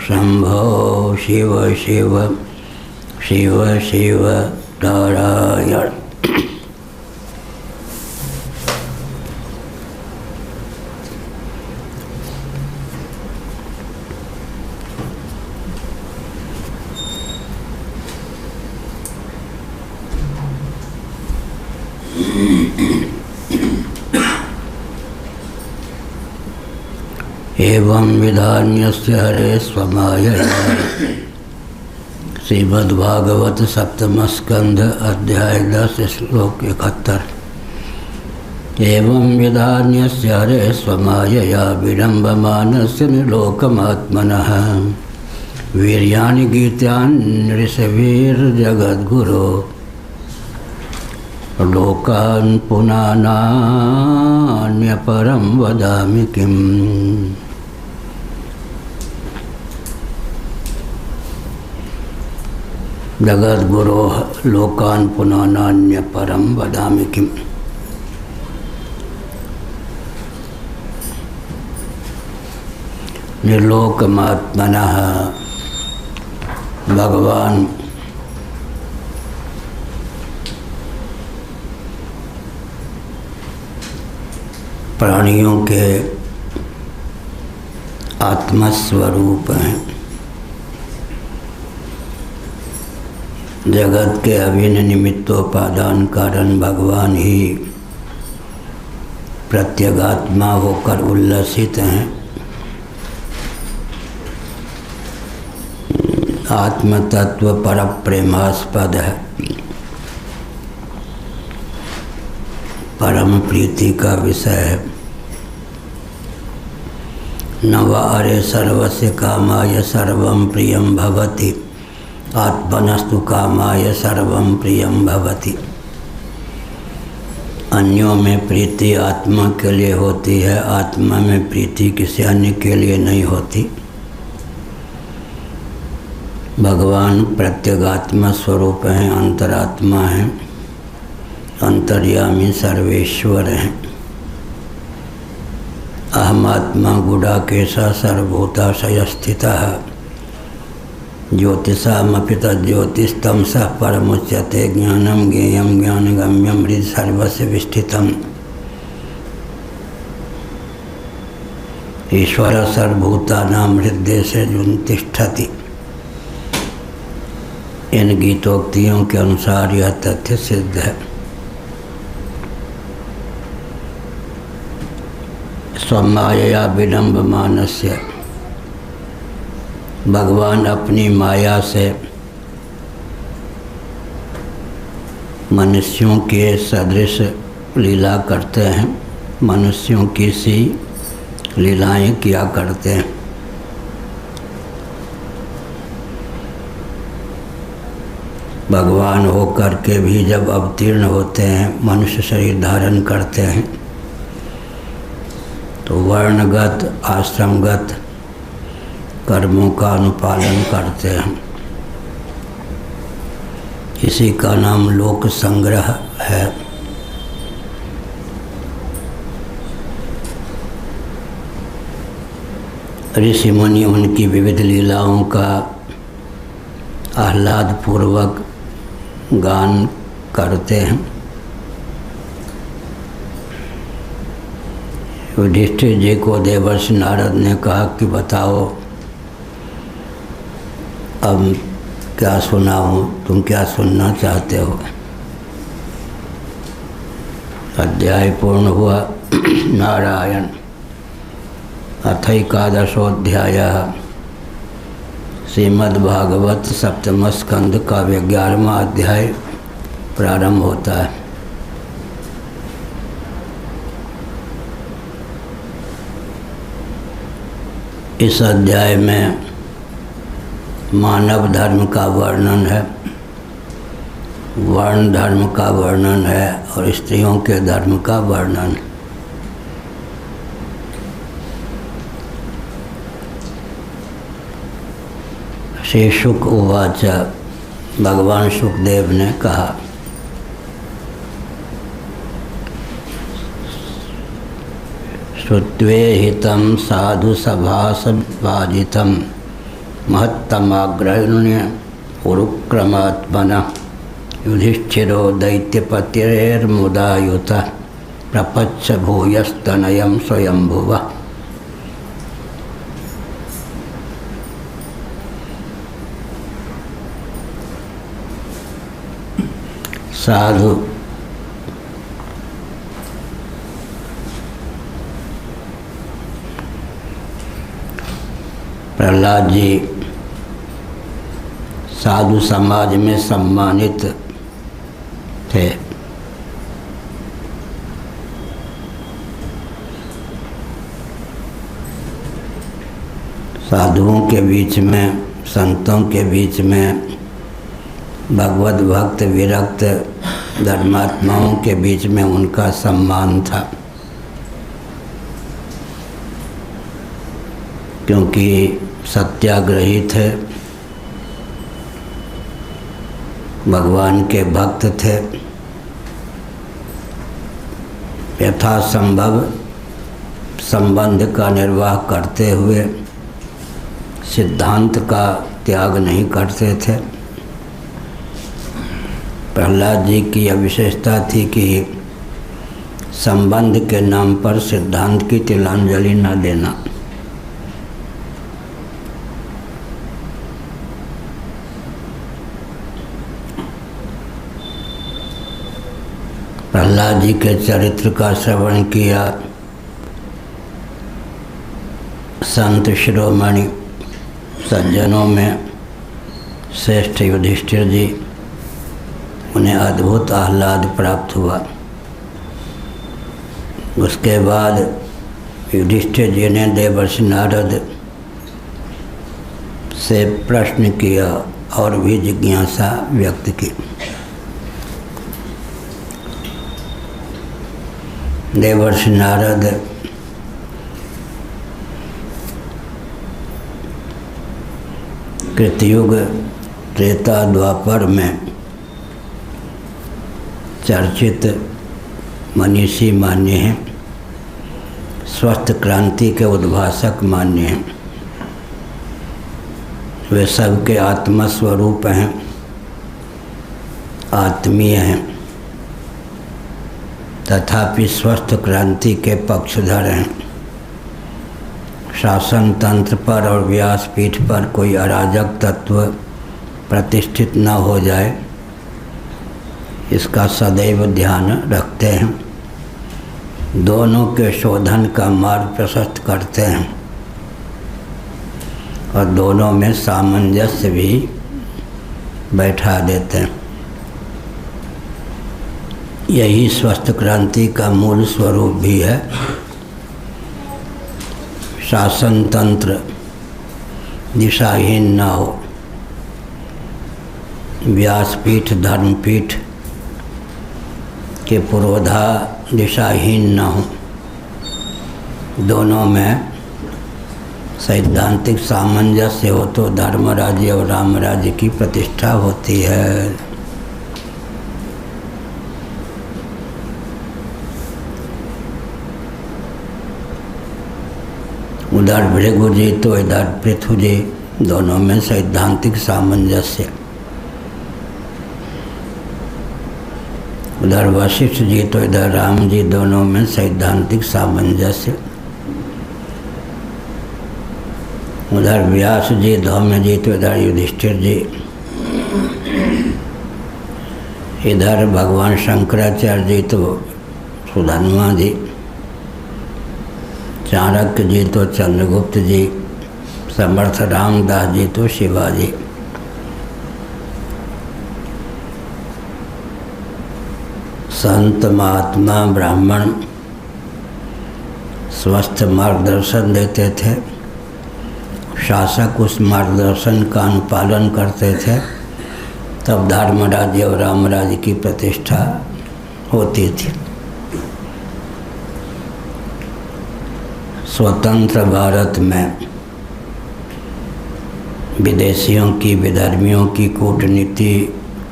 शंभो शिव शिव शिव शिव नारायण। एवं विधान्यस्य हरे स्वमायया। श्रीमद्भागवत सप्तम स्कंध अध्याय 10 श्लोक 71। एवं विधान्यस्य हरे स्वमायया विडम्बमानस्य निलोकमात्मनः वीर्याणि गीतान्नृषवीर्जगद्गुरो लोकान् पुनानान्यपरं वदामि किम्। जगद्गुरो लोकान् पुनानान्यपरं वदामि किम्। निर्लोकमात्मनः भगवान प्राणियों के आत्मस्वरूप हैं। जगत के अभिन्न निमित्तोपादान कारण भगवान ही प्रत्यगात्मा होकर उल्लसित हैं। आत्म तत्व पर प्रेमास्पद है, परम प्रीति का विषय है। न वा अरे सर्वस्य कामाय सर्वं प्रियं भवति आत्मनस्तु कामाय सर्वं प्रियं भवति। अन्यों में प्रीति आत्मा के लिए होती है, आत्मा में प्रीति किसी अन्य के लिए नहीं होती। भगवान प्रत्यगात्मा स्वरूप हैं, अंतरात्मा हैं, अंतर्यामी सर्वेश्वर हैं। अहमात्मा गुडाकेशः सर्वभूताशय स्थितः ज्योतिषामपि तज्ज्योतिस्तमसः परमुच्यते ज्ञानं ज्ञेयं ज्ञानगम्यं हृदि सर्वस्य विष्ठितम्। ईश्वर सर्वभूतानां हृदयेषु तिष्ठति। इन गीतोक्तियों के अनुसार यह तथ्य सिद्ध है। स्वमायया विडम्बमानस्य, भगवान अपनी माया से मनुष्यों के सदृश लीला करते हैं, मनुष्यों की सी लीलाएं किया करते हैं। भगवान होकर के भी जब अवतीर्ण होते हैं, मनुष्य शरीर धारण करते हैं, तो वर्णगत आश्रमगत कर्मों का अनुपालन करते हैं। इसी का नाम लोक संग्रह है। ऋषि मुनि उनकी विविध लीलाओं का आह्लाद पूर्वक गान करते हैं। युधिष्ठिर जी को देवर्षि नारद ने कहा कि बताओ अब क्या सुनाऊं, तुम क्या सुनना चाहते हो। अध्याय पूर्ण हुआ। नारायण। अथैकादशोऽध्यायः। श्रीमद्भागवत सप्तम स्कंध का 11वां अध्याय प्रारंभ होता है। इस अध्याय में मानव धर्म का वर्णन है, वर्ण धर्म का वर्णन है और स्त्रियों के धर्म का वर्णन। श्री शुक उवाच, भगवान शुकदेव ने कहा, श्रुत्वे हितं साधु सभासभाजितं महत्तमाग्रहण्य उरुक्रमात्मना युधिष्ठिरो दैत्यपतिर्मुदायुतः प्रपच्छ भूयस्तनयं स्वयंभुवः। साधु प्रहलाद जी साधु समाज में सम्मानित थे। साधुओं के बीच में, संतों के बीच में, भगवत भक्त विरक्त धर्मात्माओं के बीच में उनका सम्मान था, क्योंकि सत्याग्रही थे, भगवान के भक्त थे। यथासंभव संबंध का निर्वाह करते हुए सिद्धांत का त्याग नहीं करते थे। प्रहलाद जी की यह विशेषता थी कि संबंध के नाम पर सिद्धांत की तिलांजलि न देना। प्रहलाद जी के चरित्र का श्रवण किया संत शिरोमणि सज्जनों में श्रेष्ठ युधिष्ठिर जी, उन्हें अद्भुत आह्लाद प्राप्त हुआ। उसके बाद युधिष्ठिर जी ने देवर्षि नारद से प्रश्न किया और भी जिज्ञासा व्यक्त की। देवर्षि नारद कृतयुग त्रेता द्वापर में चर्चित मनीषी मान्य हैं, स्वस्थ क्रांति के उद्भाषक मान्य हैं। वे सबके आत्मस्वरूप हैं, आत्मीय हैं, तथापि स्वस्थ क्रांति के पक्षधर हैं। शासन तंत्र पर और व्यासपीठ पर कोई अराजक तत्व प्रतिष्ठित न हो जाए, इसका सदैव ध्यान रखते हैं। दोनों के शोधन का मार्ग प्रशस्त करते हैं और दोनों में सामंजस्य भी बैठा देते हैं। यही स्वस्थ क्रांति का मूल स्वरूप भी है। शासन तंत्र दिशाहीन न हो, व्यासपीठ धर्मपीठ के पुरोधा दिशाहीन न हो, दोनों में सैद्धांतिक सामंजस्य हो तो धर्म राज्य और राम राज्य की प्रतिष्ठा होती है। उधर भृगु जी तो इधर पृथु जी, दोनों में सैद्धांतिक सामंजस्य। उधर वशिष्ठ जी तो इधर राम जी, दोनों में सैद्धांतिक सामंजस्य। उधर व्यास जी, धौम्य जी तो इधर युधिष्ठिर जी। इधर भगवान शंकराचार्य जी तो सुधन्वा जी, चाणक्य जी तो चंद्रगुप्त जी, समर्थ रामदास जी तो शिवाजी। संत महात्मा ब्राह्मण स्वस्थ मार्गदर्शन देते थे, शासक उस मार्गदर्शन का अनुपालन करते थे, तब धर्म राज्य और राम राज्य की प्रतिष्ठा होती थी। स्वतंत्र भारत में विदेशियों की, विधर्मियों की कूटनीति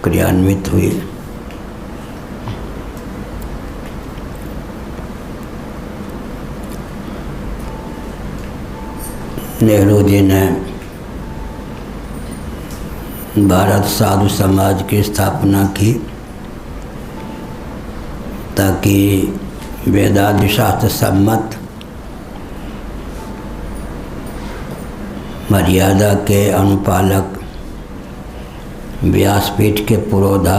क्रियान्वित हुई। नेहरू जी ने भारत साधु समाज की स्थापना की ताकि वेदादि शास्त्र सम्मत मर्यादा के अनुपालक व्यासपीठ के पुरोधा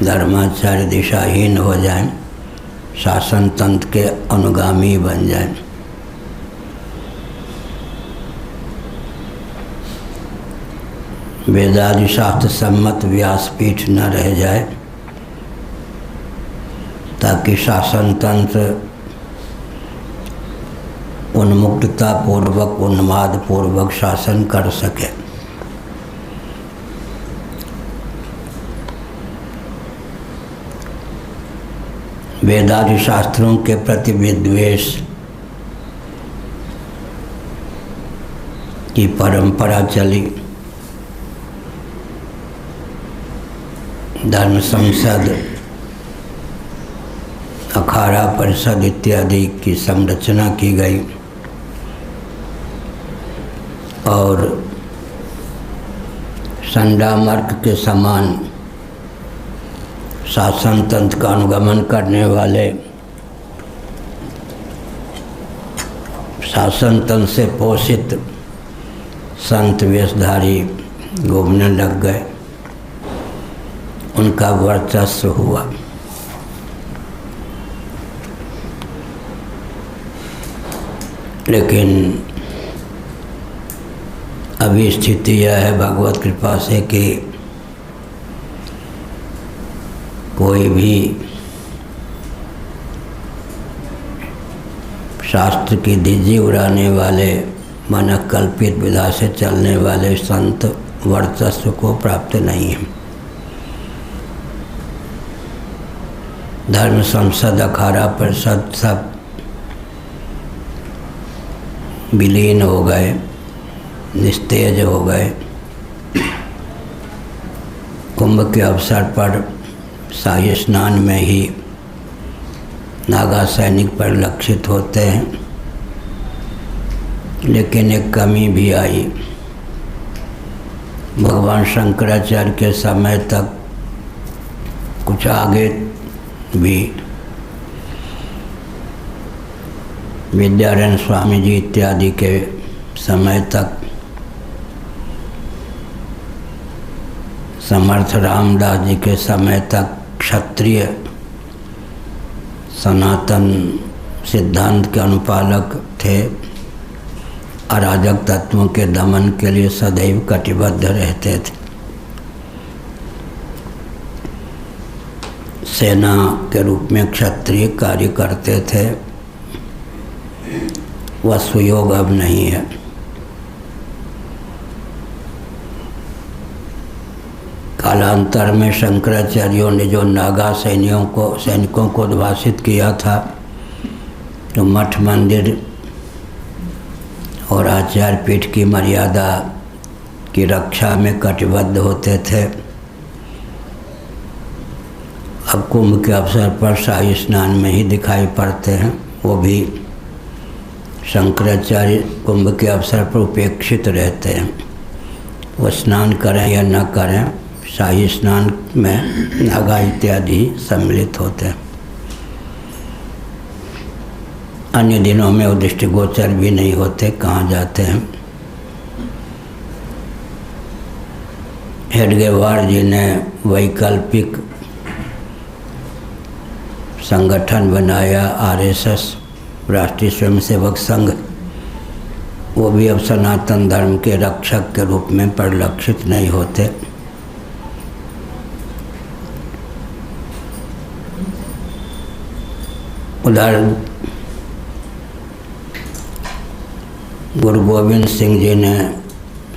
धर्माचार्य दिशाहीन हो जाएं, शासन तंत्र के अनुगामी बन जाएं। वेदादि शास्त्र सम्मत व्यासपीठ न रह जाए ताकि शासन तंत्र उन्मुक्तता पूर्वक उन्माद पूर्वक शासन कर सके। वेदादि शास्त्रों के प्रति विद्वेष की परंपरा चली। धर्म संसद, अखाड़ा परिषद इत्यादि की संरचना की गई और संडामर्क के समान शासन तंत्र का अनुगमन करने वाले शासन तंत्र से पोषित संत वेशधारी घूमने लग गए, उनका वर्चस्व हुआ। लेकिन अभी स्थिति यह है भगवत कृपा से कि कोई भी शास्त्र की धज्जी उड़ाने वाले मनकल्पित विधा से चलने वाले संत वर्चस्व को प्राप्त नहीं है। धर्म संसद, अखाड़ा परिषद सब विलीन हो गए, निस्तेज हो गए। कुंभ के अवसर पर शाही स्नान में ही नागा सैनिक परिलक्षित होते हैं, लेकिन एक कमी भी आई। भगवान शंकराचार्य के समय तक कुछ आगे भी विद्यारण्य स्वामी जी इत्यादि के समय तक समर्थ रामदास जी के समय तक क्षत्रिय सनातन सिद्धांत के अनुपालक थे, अराजक तत्वों के दमन के लिए सदैव कटिबद्ध रहते थे। सेना के रूप में क्षत्रिय कार्य करते थे, वह सुयोग अब नहीं है। कालांतर में शंकराचार्यों ने जो नागा सैनिकों को उद्भाषित किया था, तो मठ मंदिर और आचार्य पीठ की मर्यादा की रक्षा में कटिबद्ध होते थे। अब कुंभ के अवसर पर शाही स्नान में ही दिखाई पड़ते हैं, वो भी शंकराचार्य कुंभ के अवसर पर उपेक्षित रहते हैं। वो स्नान करें या न करें, शाही स्नान में नागा इत्यादि सम्मिलित होते हैं। अन्य दिनों में वो दृष्टिगोचर भी नहीं होते, कहाँ जाते हैं। हेडगेवार जी ने वैकल्पिक संगठन बनाया, आरएसएस राष्ट्रीय स्वयंसेवक संघ, वो भी अब सनातन धर्म के रक्षक के रूप में परिलक्षित नहीं होते। उधर गुरु गोविंद सिंह जी ने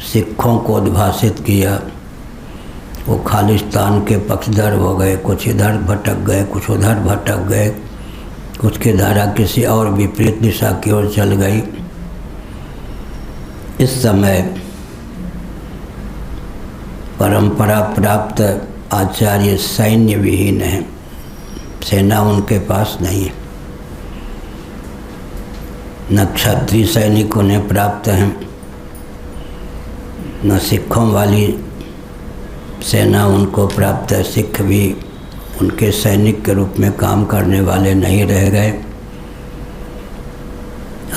सिखों को उद्भाषित किया, वो खालिस्तान के पक्षधर हो गए, कुछ इधर भटक गए, कुछ उधर भटक गए, कुछ की धारा किसी और विपरीत दिशा की ओर चल गई। इस समय परंपरा प्राप्त आचार्य सैन्य विहीन है, सेना उनके पास नहीं है, न क्षत्रिय सैनिक उन्हें प्राप्त हैं, न सिखों वाली सेना उनको प्राप्त है, सिख भी उनके सैनिक के रूप में काम करने वाले नहीं रह गए।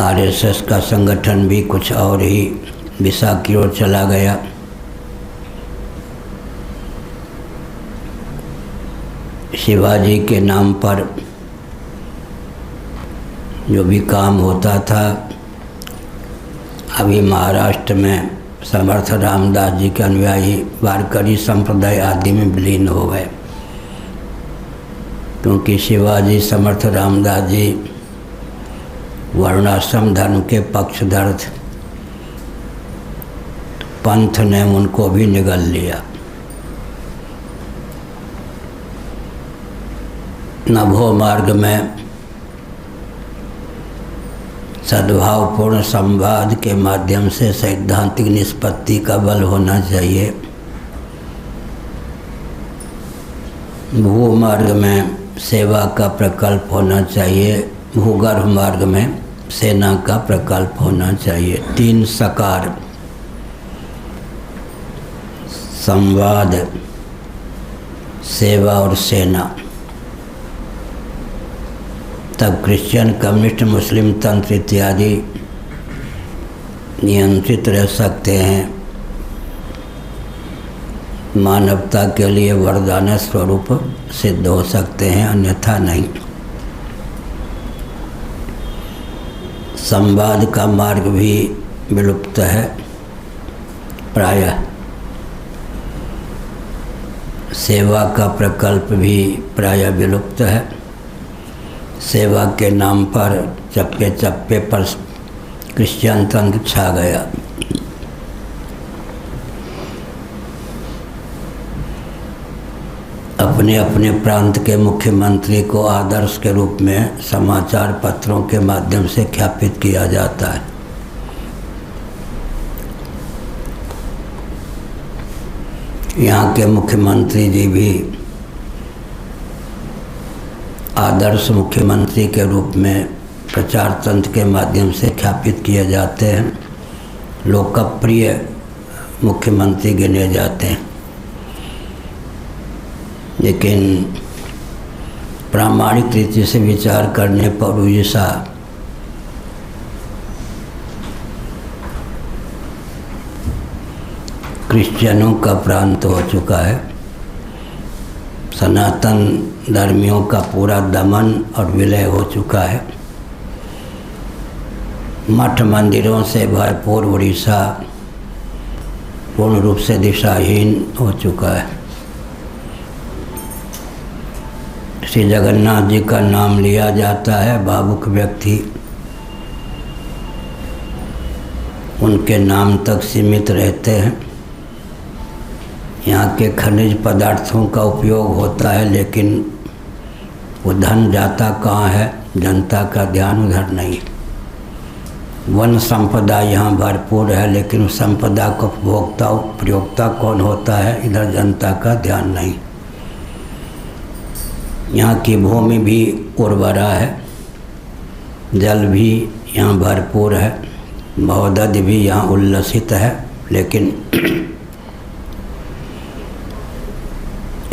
आरएसएस का संगठन भी कुछ और ही दिशा की ओर चला गया। शिवाजी के नाम पर जो भी काम होता था, अभी महाराष्ट्र में समर्थ रामदास जी के अनुयायी वारकरी संप्रदाय आदि में विलीन हो गए, क्योंकि शिवाजी समर्थ रामदास जी वर्णाश्रम धर्म के पक्षधर थे। पंथ ने उनको भी निगल लिया। नभो मार्ग में सद्भावपूर्ण संवाद के माध्यम से सैद्धांतिक निष्पत्ति का बल होना चाहिए। भूमार्ग में सेवा का प्रकल्प होना चाहिए। भूगर्भ मार्ग में सेना का प्रकल्प होना चाहिए। 3 सकार, संवाद, सेवा और सेना, तब क्रिश्चियन, कम्युनिस्ट, मुस्लिम तंत्र इत्यादि नियंत्रित रह सकते हैं, मानवता के लिए वरदान स्वरूप सिद्ध हो सकते हैं, अन्यथा नहीं। संवाद का मार्ग भी विलुप्त है प्रायः। सेवा का प्रकल्प भी प्रायः विलुप्त है। सेवा के नाम पर चप्पे चप्पे पर क्रिश्चियन तंत्र छा गया। अपने अपने प्रांत के मुख्यमंत्री को आदर्श के रूप में समाचार पत्रों के माध्यम से ख्यापित किया जाता है। यहाँ के मुख्यमंत्री जी भी आदर्श मुख्यमंत्री के रूप में प्रचार तंत्र के माध्यम से ख्यापित किए जाते हैं, लोकप्रिय मुख्यमंत्री गिने जाते हैं। लेकिन प्रामाणिक रीति से विचार करने पर उड़ीसा क्रिश्चियनों का प्रांत हो चुका है। सनातन धर्मियों का पूरा दमन और विलय हो चुका है। मठ मंदिरों से भरपूर उड़ीसा पूर्ण रूप से दिशाहीन हो चुका है। श्री जगन्नाथ जी का नाम लिया जाता है, भावुक व्यक्ति उनके नाम तक सीमित रहते हैं। यहाँ के खनिज पदार्थों का उपयोग होता है, लेकिन वो धन जाता कहाँ है, जनता का ध्यान उधर नहीं। वन संपदा यहाँ भरपूर है, लेकिन उस संपदा को उपभोक्ता प्रयोक्ता कौन होता है, इधर जनता का ध्यान नहीं। यहाँ की भूमि भी उर्वरा है, जल भी यहाँ भरपूर है, महोदय भी यहाँ उल्लसित है, लेकिन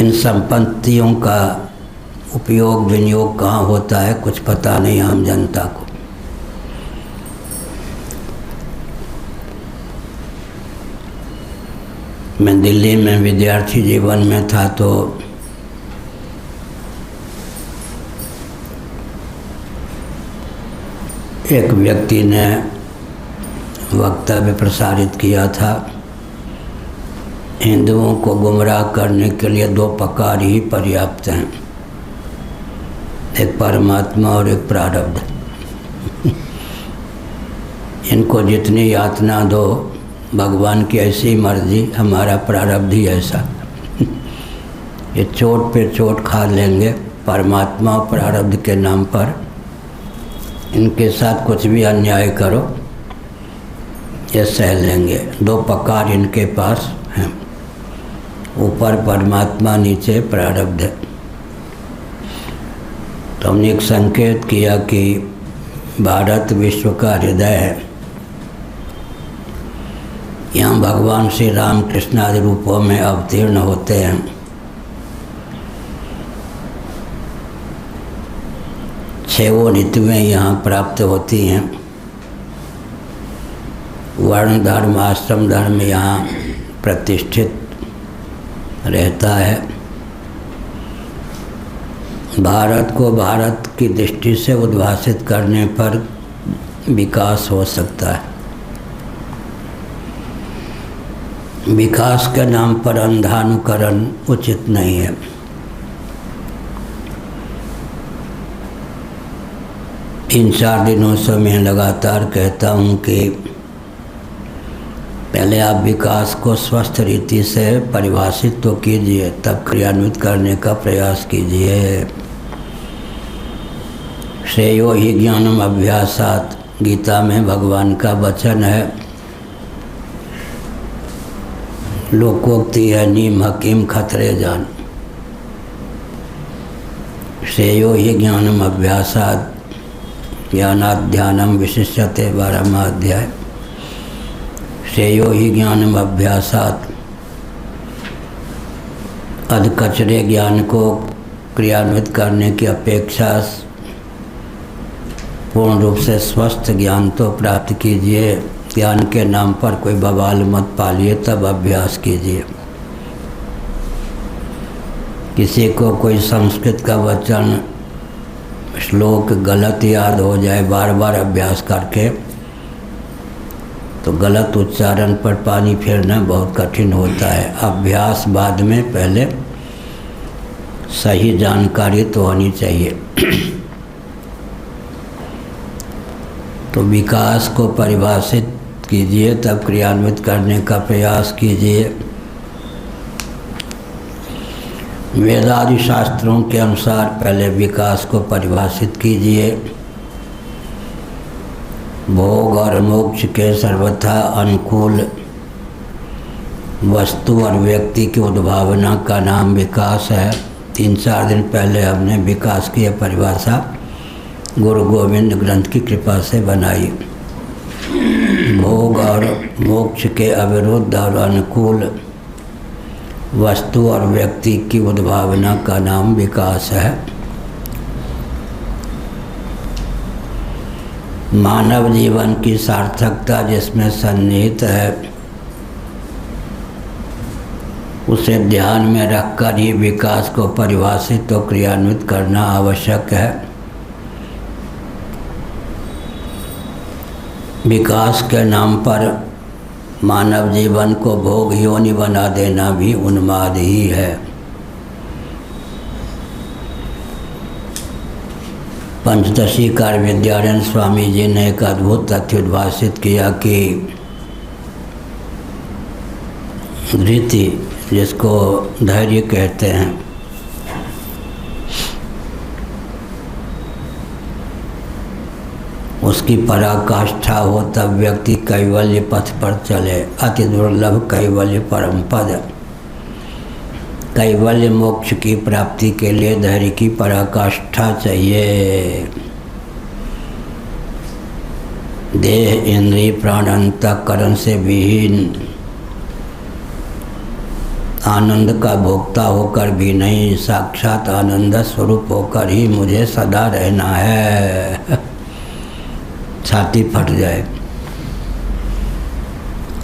इन संपत्तियों का उपयोग विनियोग कहाँ होता है कुछ पता नहीं आम जनता को। मैं दिल्ली में विद्यार्थी जीवन में था तो एक व्यक्ति ने वक्तव्य प्रसारित किया था, हिंदुओं को गुमराह करने के लिए 2 प्रकार ही पर्याप्त हैं, एक परमात्मा और एक प्रारब्ध। इनको जितनी यातना दो, भगवान की ऐसी मर्जी, हमारा प्रारब्ध ही ऐसा। ये चोट पे चोट खा लेंगे परमात्मा और प्रारब्ध के नाम पर। इनके साथ कुछ भी अन्याय करो ये सह लेंगे। 2 प्रकार इनके पास हैं, ऊपर परमात्मा, नीचे प्रारब्ध है। तो हमने एक संकेत किया कि भारत विश्व का हृदय है, यहाँ भगवान श्री राम कृष्ण आदि रूपों में अवतीर्ण होते हैं। छह ऋतुएं यहाँ प्राप्त होती हैं। वर्ण धर्म आश्रम धर्म यहाँ प्रतिष्ठित रहता है। भारत को भारत की दृष्टि से उद्भाषित करने पर विकास हो सकता है। विकास के नाम पर अंधानुकरण उचित नहीं है। इन 4 दिनों से मैं लगातार कहता हूँ कि पहले आप विकास को स्वस्थ रीति से परिभाषित तो कीजिए, तब क्रियान्वित करने का प्रयास कीजिए। श्रेयो ही ज्ञानम अभ्यासात, गीता में भगवान का वचन है। लोकोक्ति है नीम हकीम खतरे जान। श्रेयो ही ज्ञानम अभ्यासात, ज्ञानात् ध्यानम विशिष्यते 12वां अध्याय। श्रेयो ही ज्ञानम अभ्यासात, अधकचरे ज्ञान को क्रियान्वित करने की अपेक्षा पूर्ण रूप से स्वस्थ ज्ञान तो प्राप्त कीजिए। ज्ञान के नाम पर कोई बवाल मत पालिए, तब अभ्यास कीजिए। किसी को कोई संस्कृत का वचन श्लोक गलत याद हो जाए बार बार अभ्यास करके, तो गलत उच्चारण पर पानी फेरना बहुत कठिन होता है। अभ्यास बाद में, पहले सही जानकारी तो होनी चाहिए। तो विकास को परिभाषित कीजिए, तब क्रियान्वित करने का प्रयास कीजिए। वेदादि शास्त्रों के अनुसार पहले विकास को परिभाषित कीजिए। भोग और मोक्ष के सर्वथा अनुकूल वस्तु और व्यक्ति की उद्भावना का नाम विकास है। 3-4 दिन पहले हमने विकास की परिभाषा गुरु गोविंद ग्रंथ की कृपा से बनाई। भोग और मोक्ष के अविरुद्ध और अनुकूल वस्तु और व्यक्ति की उद्भावना का नाम विकास है। मानव जीवन की सार्थकता जिसमें सन्निहित है, उसे ध्यान में रखकर ही विकास को परिभाषित और क्रियान्वित करना आवश्यक है। विकास के नाम पर मानव जीवन को भोग योनि बना देना भी उन्माद ही है। पंचदशी कार्य विद्यानंद स्वामी जी ने एक अद्भुत तथ्य उद्भाषित किया कि धृति, जिसको धैर्य कहते हैं, उसकी पराकाष्ठा हो तब व्यक्ति कैवल्य पथ पर चले। अति दुर्लभ कैवल्य परम पद। कैवल्य मोक्ष की प्राप्ति के लिए धैर्य की पराकाष्ठा चाहिए। देह इंद्रिय प्राण अंतःकरण से विहीन, आनंद का भोक्ता होकर भी नहीं, साक्षात आनंद स्वरूप होकर ही मुझे सदा रहना है। छाती फट जाए।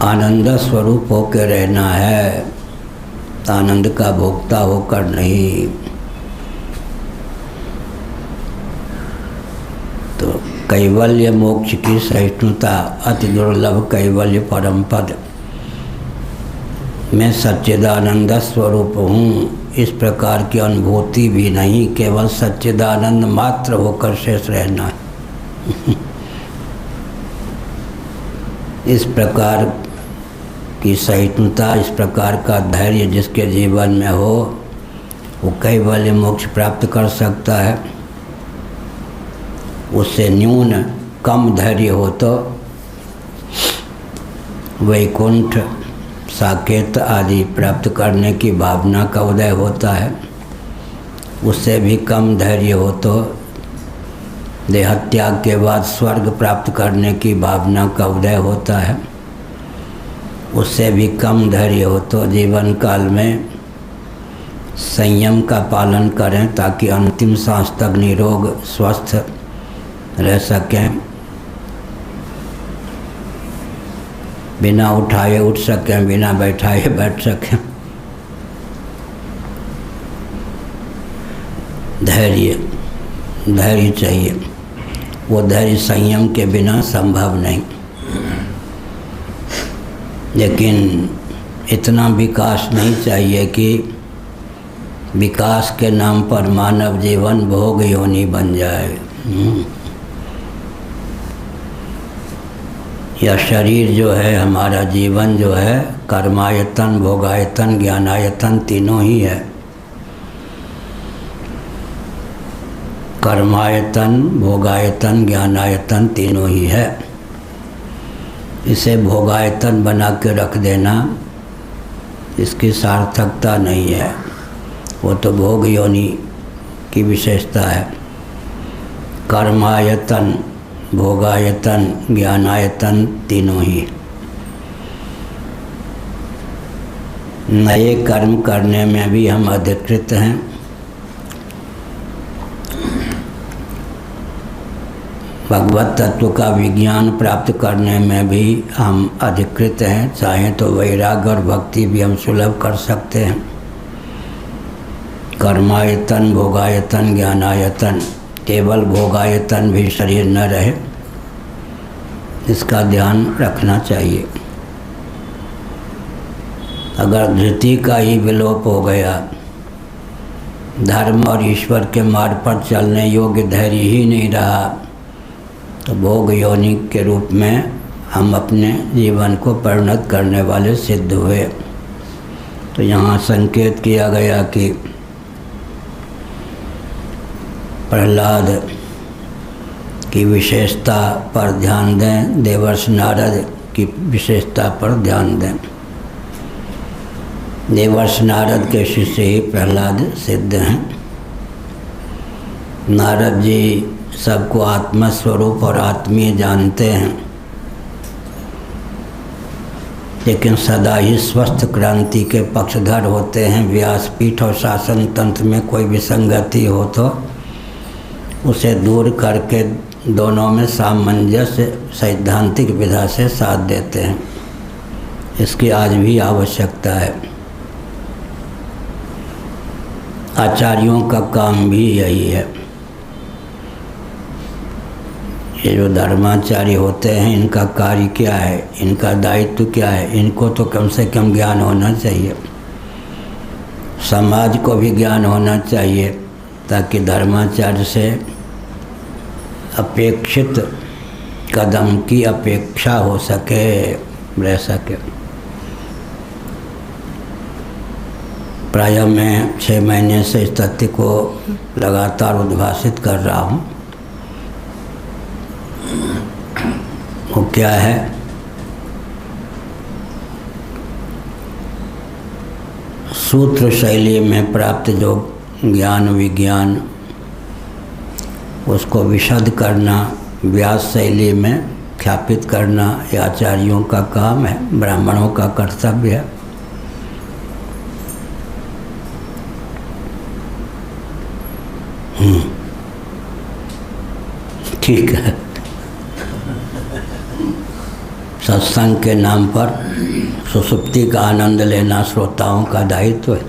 आनंद स्वरूप होकर रहना है, आनंद का भोक्ता होकर नहीं। तो कैवल्य मोक्ष की सहिष्णुता, अति दुर्लभ कैवल्य परम पद। मैं सच्चिदानंद स्वरूप हूँ, इस प्रकार की अनुभूति भी नहीं, केवल सच्चिदानंद मात्र होकर शेष रहना है। इस प्रकार की सहिष्णुता, इस प्रकार का धैर्य जिसके जीवन में हो, वो कैवल्य मोक्ष प्राप्त कर सकता है। उससे न्यून कम धैर्य हो तो वैकुंठ साकेत आदि प्राप्त करने की भावना का उदय होता है। उससे भी कम धैर्य हो तो देहत्याग के बाद स्वर्ग प्राप्त करने की भावना का उदय होता है। उससे भी कम धैर्य हो तो जीवन काल में संयम का पालन करें ताकि अंतिम सांस तक निरोग स्वस्थ रह सकें, बिना उठाए उठ सकें, बिना बैठाए बैठ सकें। धैर्य चाहिए, वो धैर्य संयम के बिना संभव नहीं। लेकिन इतना विकास नहीं चाहिए कि विकास के नाम पर मानव जीवन भोग योनि बन जाए। यह शरीर जो है, हमारा जीवन जो है, कर्मायतन, भोगायतन, ज्ञानायतन तीनों ही है। कर्मायतन, भोगायतन, ज्ञानायतन तीनों ही है। इसे भोगायतन बना के रख देना, इसकी सार्थकता नहीं है। वो तो भोग योनि की विशेषता है। कर्मायतन, भोगायतन, ज्ञानायतन तीनों ही। नए कर्म करने में भी हम अधिकृत हैं, भगवत तत्व का विज्ञान प्राप्त करने में भी हम अधिकृत हैं। चाहें तो वैराग्य और भक्ति भी हम सुलभ कर सकते हैं। कर्मायतन, भोगायतन, ज्ञानायतन, केवल भोगायतन भी शरीर न रहे, इसका ध्यान रखना चाहिए। अगर धृति का ही विलोप हो गया, धर्म और ईश्वर के मार्ग पर चलने योग्य धैर्य ही नहीं रहा, तो भोग योनि के रूप में हम अपने जीवन को परिणत करने वाले सिद्ध हुए। तो यहाँ संकेत किया गया कि प्रहलाद की विशेषता पर ध्यान दें, देवर्षि नारद की विशेषता पर ध्यान दें। देवर्षि नारद के शिष्य ही प्रहलाद सिद्ध हैं। नारद जी सबको आत्मस्वरूप और आत्मीय जानते हैं, लेकिन सदा ही स्वस्थ क्रांति के पक्षधर होते हैं। व्यासपीठ और शासन तंत्र में कोई विसंगति हो तो उसे दूर करके दोनों में सामंजस्य सैद्धांतिक विधा से साथ देते हैं। इसकी आज भी आवश्यकता है। आचार्यों का काम भी यही है। ये जो धर्माचार्य होते हैं, इनका कार्य क्या है, इनका दायित्व क्या है, इनको तो कम से कम ज्ञान होना चाहिए। समाज को भी ज्ञान होना चाहिए ताकि धर्माचार्य से अपेक्षित कदम की अपेक्षा हो सके, रह सके। प्रायः मैं 6 महीने से इस तथ्य को लगातार उद्भाषित कर रहा हूँ। वो क्या है? सूत्र शैली में प्राप्त जो ज्ञान विज्ञान, उसको विशद करना, व्यास शैली में ख्यापित करना, ये आचार्यों का काम है, ब्राह्मणों का कर्तव्य है। ठीक है। सत्संग के नाम पर सुसुप्ति का आनंद लेना श्रोताओं का दायित्व है।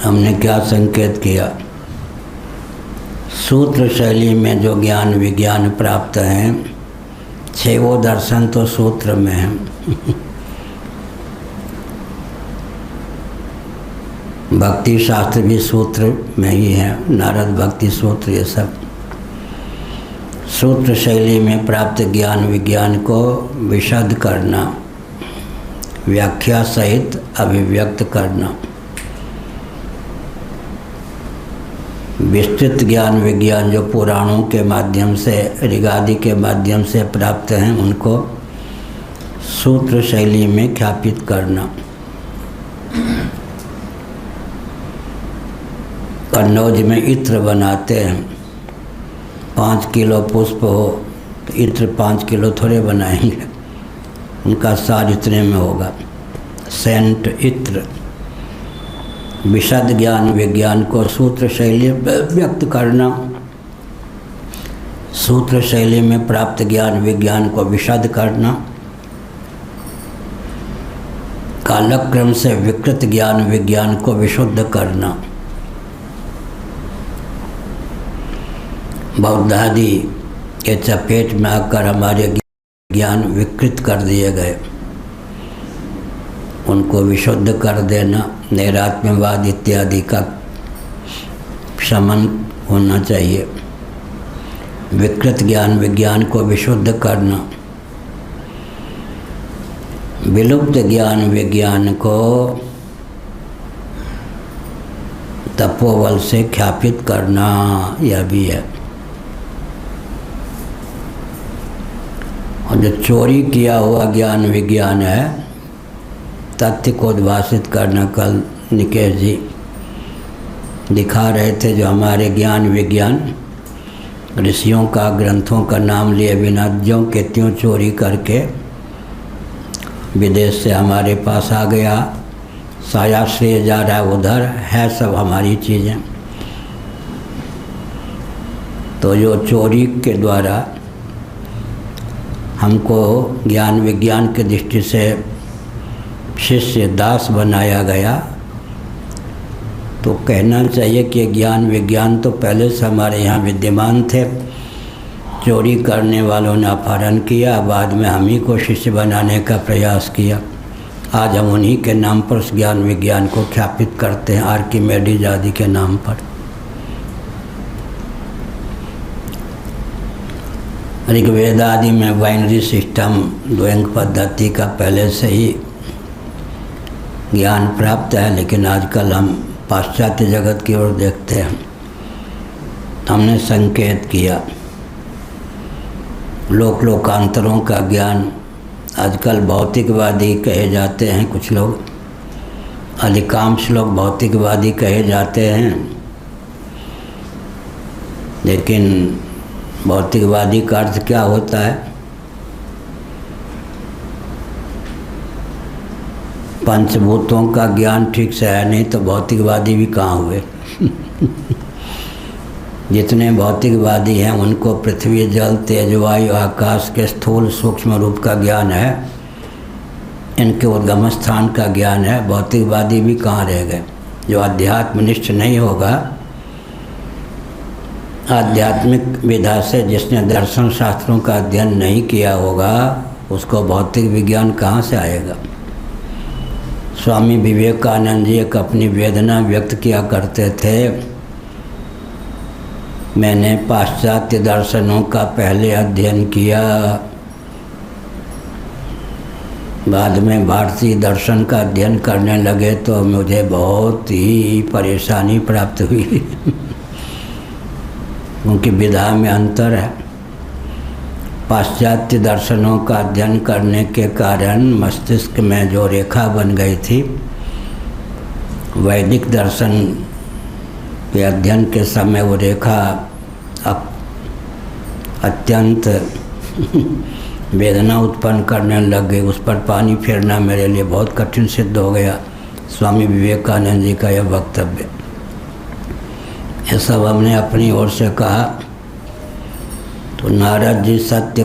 हमने क्या संकेत किया? सूत्र शैली में जो ज्ञान विज्ञान प्राप्त हैं, 6 दर्शन तो सूत्र में हैं। भक्ति शास्त्र भी सूत्र में ही है, नारद भक्ति सूत्र, ये सब सूत्र शैली में प्राप्त ज्ञान विज्ञान को विशद करना, व्याख्या सहित अभिव्यक्त करना। विस्तृत ज्ञान विज्ञान जो पुराणों के माध्यम से, ऋगादि के माध्यम से प्राप्त हैं, उनको सूत्र शैली में ख्यापित करना। कन्नौज में इत्र बनाते हैं, 5 किलो पुष्प हो तो इत्र 5 किलो थोड़े बनाएंगे, उनका सार इतने में होगा। सेंट इत्र विशद ज्ञान विज्ञान को सूत्र शैली व्यक्त करना, सूत्र शैली में प्राप्त ज्ञान विज्ञान को विशद करना, कालक्रम से विकृत ज्ञान विज्ञान को विशुद्ध करना। बौद्ध आदि के चपेट में आकर हमारे ज्ञान विकृत कर दिए गए, उनको विशुद्ध कर देना, नैरात्म्यवाद इत्यादि का शमन होना चाहिए। विकृत ज्ञान विज्ञान को विशुद्ध करना, विलुप्त ज्ञान विज्ञान को तपोबल से ख्यापित करना, यह भी है। और जो चोरी किया हुआ ज्ञान विज्ञान है, तथ्य को उद्भाषित करना। कल निकेश जी दिखा रहे थे जो हमारे ज्ञान विज्ञान ऋषियों का ग्रंथों का नाम लिए बिना ज्यों के त्यों चोरी करके विदेश से हमारे पास आ गया, साया श्रेय जा रहा है उधर है, सब हमारी चीज़ें। तो जो चोरी के द्वारा हमको ज्ञान विज्ञान की दृष्टि से शिष्य दास बनाया गया, तो कहना चाहिए कि ज्ञान विज्ञान तो पहले से हमारे यहाँ विद्यमान थे। चोरी करने वालों ने अपहरण किया, बाद में हम ही को शिष्य बनाने का प्रयास किया। आज हम उन्हीं के नाम पर उस ज्ञान विज्ञान को ख्यापित करते हैं, आर्किमेडीज आदि के नाम पर। ऋग्वेद आदि में बाइनरी सिस्टम द्वैंग पद्धति का पहले से ही ज्ञान प्राप्त है, लेकिन आजकल हम पाश्चात्य जगत की ओर देखते हैं। हमने संकेत किया लोकांतरों का ज्ञान। आजकल भौतिकवादी कहे जाते हैं कुछ लोग, अधिकांश लोग भौतिकवादी कहे जाते हैं, लेकिन भौतिकवादी का अर्थ क्या होता है? पंचभूतों का ज्ञान ठीक से है नहीं तो भौतिकवादी भी कहाँ हुए। जितने भौतिकवादी हैं उनको पृथ्वी जल तेज वायु आकाश के स्थूल सूक्ष्म रूप का ज्ञान है, इनके उद्गम स्थान का ज्ञान है। भौतिकवादी भी कहाँ रह गए? जो आध्यात्मनिष्ठ नहीं होगा, आध्यात्मिक विधा से जिसने दर्शन शास्त्रों का अध्ययन नहीं किया होगा, उसको भौतिक विज्ञान कहाँ से आएगा? स्वामी विवेकानंद जी एक अपनी वेदना व्यक्त किया करते थे, मैंने पाश्चात्य दर्शनों का पहले अध्ययन किया, बाद में भारतीय दर्शन का अध्ययन करने लगे तो मुझे बहुत ही परेशानी प्राप्त हुई। उनकी विधा में अंतर है। पाश्चात्य दर्शनों का अध्ययन करने के कारण मस्तिष्क में जो रेखा बन गई थी, वैदिक दर्शन के अध्ययन के समय वो रेखा अत्यंत वेदना उत्पन्न करने लग गई। उस पर पानी फेरना मेरे लिए बहुत कठिन सिद्ध हो गया। स्वामी विवेकानंद जी का यह वक्तव्य, ये सब हमने अपनी ओर से कहा। तो नारद जी सत्य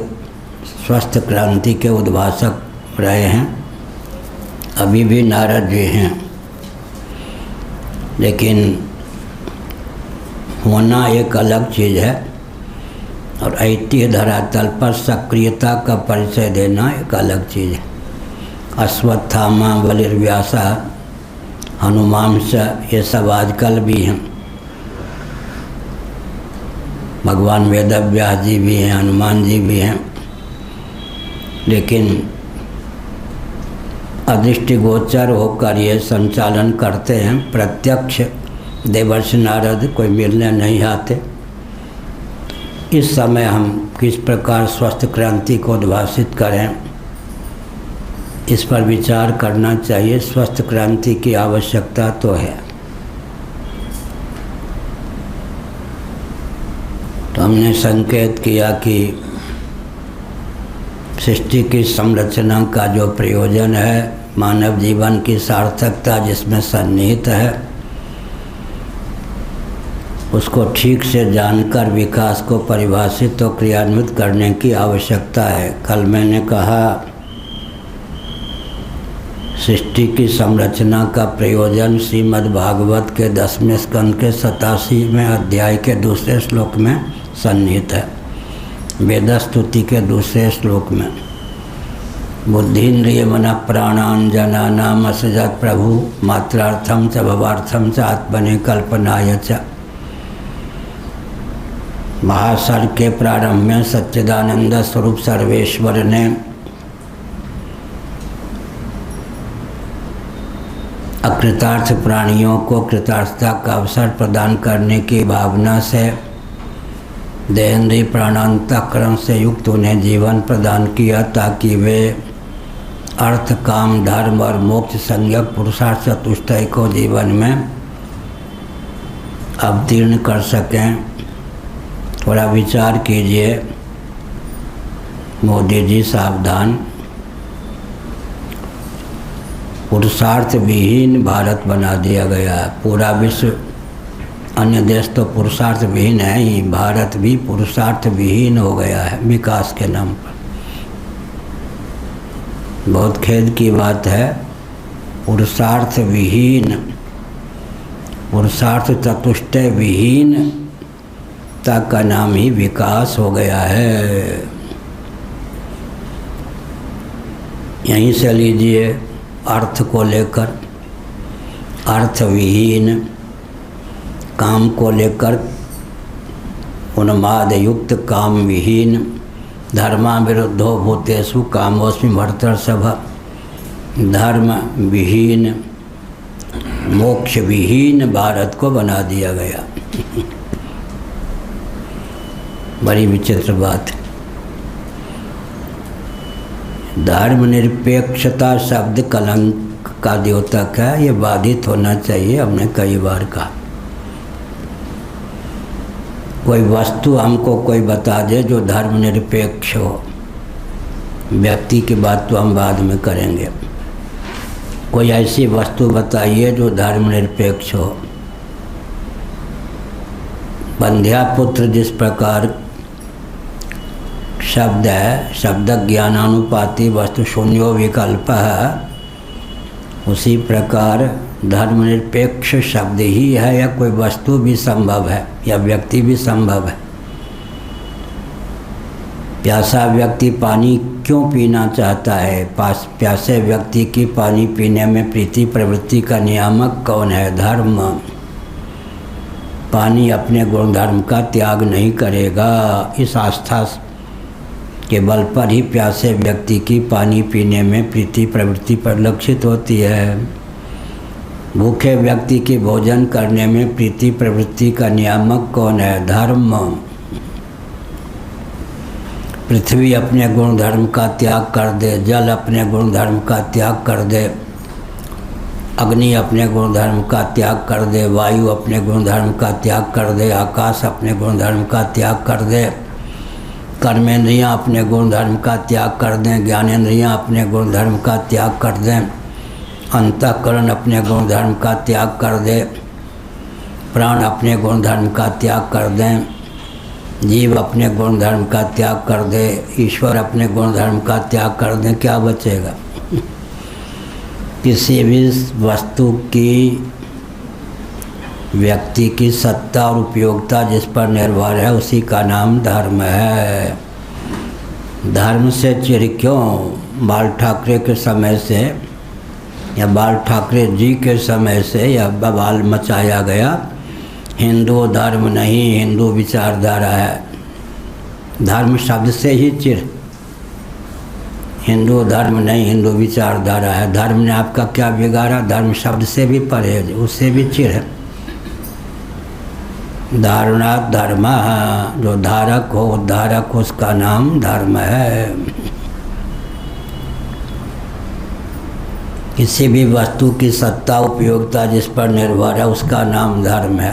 स्वस्थ क्रांति के उद्भाषक रहे हैं, अभी भी नारद जी हैं, लेकिन होना एक अलग चीज़ है और ऐतिह्य धरातल पर सक्रियता का परिचय देना एक अलग चीज़ है। अश्वत्थामा बलिर्व्यासा हनुमान सा, ये सब आजकल भी हैं। भगवान वेदव्यास जी भी हैं, हनुमान जी भी हैं, लेकिन अदृष्टिगोचर होकर ये संचालन करते हैं। प्रत्यक्ष देवर्षि नारद कोई मिलने नहीं आते। इस समय हम किस प्रकार स्वस्थ क्रांति को उद्भाषित करें, इस पर विचार करना चाहिए। स्वस्थ क्रांति की आवश्यकता तो है। तो हमने संकेत किया कि सृष्टि की संरचना का जो प्रयोजन है, मानव जीवन की सार्थकता जिसमें सन्निहित है, उसको ठीक से जानकर विकास को परिभाषित और क्रियान्वित करने की आवश्यकता है। कल मैंने कहा सृष्टि की संरचना का प्रयोजन श्रीमद् भागवत के 10वें स्कंद के 87वें अध्याय के दूसरे श्लोक में सन्निहित है। वेदस्तुति के दूसरे श्लोक में बुद्धिन्द्रिय मन प्राणान जनानाम असजत प्रभु मात्रार्थम च भवार्थम च आत्मने कल्पनाय च। महासर्ग के प्रारंभ में सच्चिदानंद स्वरूप सर्वेश्वर ने अकृतार्थ प्राणियों को कृतार्थता का अवसर प्रदान करने की भावना से देहेंद्रीय प्राणांतकरण से युक्त उन्हें जीवन प्रदान किया, ताकि वे अर्थ, काम, धर्म और मोक्ष संज्ञक पुरुषार्थ चतुष्टय को जीवन में अवतीर्ण कर सकें। थोड़ा विचार कीजिए, मोदी जी सावधान। पुरुषार्थ विहीन भारत बना दिया गया है। पूरा विश्व, अन्य देश तो पुरुषार्थ विहीन है ही, भारत भी पुरुषार्थ विहीन हो गया है विकास के नाम पर। बहुत खेद की बात है। पुरुषार्थ विहीन, पुरुषार्थ चतुष्टय विहीन तक का नाम ही विकास हो गया है। यहीं से लीजिए अर्थ को लेकर, अर्थ विहीन, काम को लेकर उन्माद युक्त काम विहीन, धर्मा विरुद्धो भूतेषु कामोस्मि भर्तर्षभ, धर्म विहीन, मोक्ष विहीन भारत को बना दिया गया। बड़ी विचित्र बात है। धर्मनिरपेक्षता शब्द कलंक का द्योतक है, ये बाधित होना चाहिए। हमने कई बार कहा, कोई वस्तु हमको कोई बता दे जो धर्मनिरपेक्ष हो। व्यक्ति की बात तो हम बाद में करेंगे। कोई ऐसी वस्तु बताइए जो धर्मनिरपेक्ष हो। बंध्यापुत्र जिस प्रकार शब्द है, शब्द ज्ञानानुपाति वस्तु शून्यो विकल्प है, उसी प्रकार धर्मनिरपेक्ष शब्द ही है, या कोई वस्तु भी संभव है या व्यक्ति भी संभव है। प्यासा व्यक्ति पानी क्यों पीना चाहता है? प्यासे व्यक्ति की पानी पीने में प्रीति प्रवृत्ति का नियामक कौन है? धर्म। पानी अपने गुणधर्म का त्याग नहीं करेगा। इस आस्था के बल पर ही प्यासे व्यक्ति की पानी पीने में प्रीति प्रवृत्ति परिलक्षित होती है। भूखे व्यक्ति की भोजन करने में प्रीति प्रवृत्ति का नियामक कौन है? धर्म। पृथ्वी अपने गुणधर्म का त्याग कर दे, जल अपने गुणधर्म का त्याग कर दे, अग्नि अपने गुणधर्म का त्याग कर दे, वायु अपने गुणधर्म का त्याग कर दे, आकाश अपने गुणधर्म का त्याग कर दे, कर्मेंद्रियाँ अपने गुणधर्म का त्याग कर दें, ज्ञानेंद्रियाँ अपने गुणधर्म का त्याग कर दें, अंतःकरण अपने गुणधर्म का त्याग कर दे, प्राण अपने गुणधर्म का त्याग कर दें, जीव अपने गुणधर्म का त्याग कर दे, ईश्वर अपने गुणधर्म का त्याग कर दें, क्या बचेगा? किसी भी वस्तु की, व्यक्ति की सत्ता और उपयोगिता जिस पर निर्भर है, उसी का नाम धर्म है। धर्म से चिर क्यों? बाल ठाकरे के समय से या बाल ठाकरे जी के समय से यह बवाल मचाया गया। हिंदू धर्म नहीं, हिंदू विचारधारा है। धर्म शब्द से ही चिर, हिंदू धर्म नहीं, हिंदू विचारधारा है। धर्म ने आपका क्या बिगाड़ा? धर्म शब्द से भी परहेज, उससे भी चिर है। धारणा धर्म, जो धारक हो, उद्धारक, उसका नाम धर्म है। किसी भी वस्तु की सत्ता उपयोगिता जिस पर निर्भर है, उसका नाम धर्म है।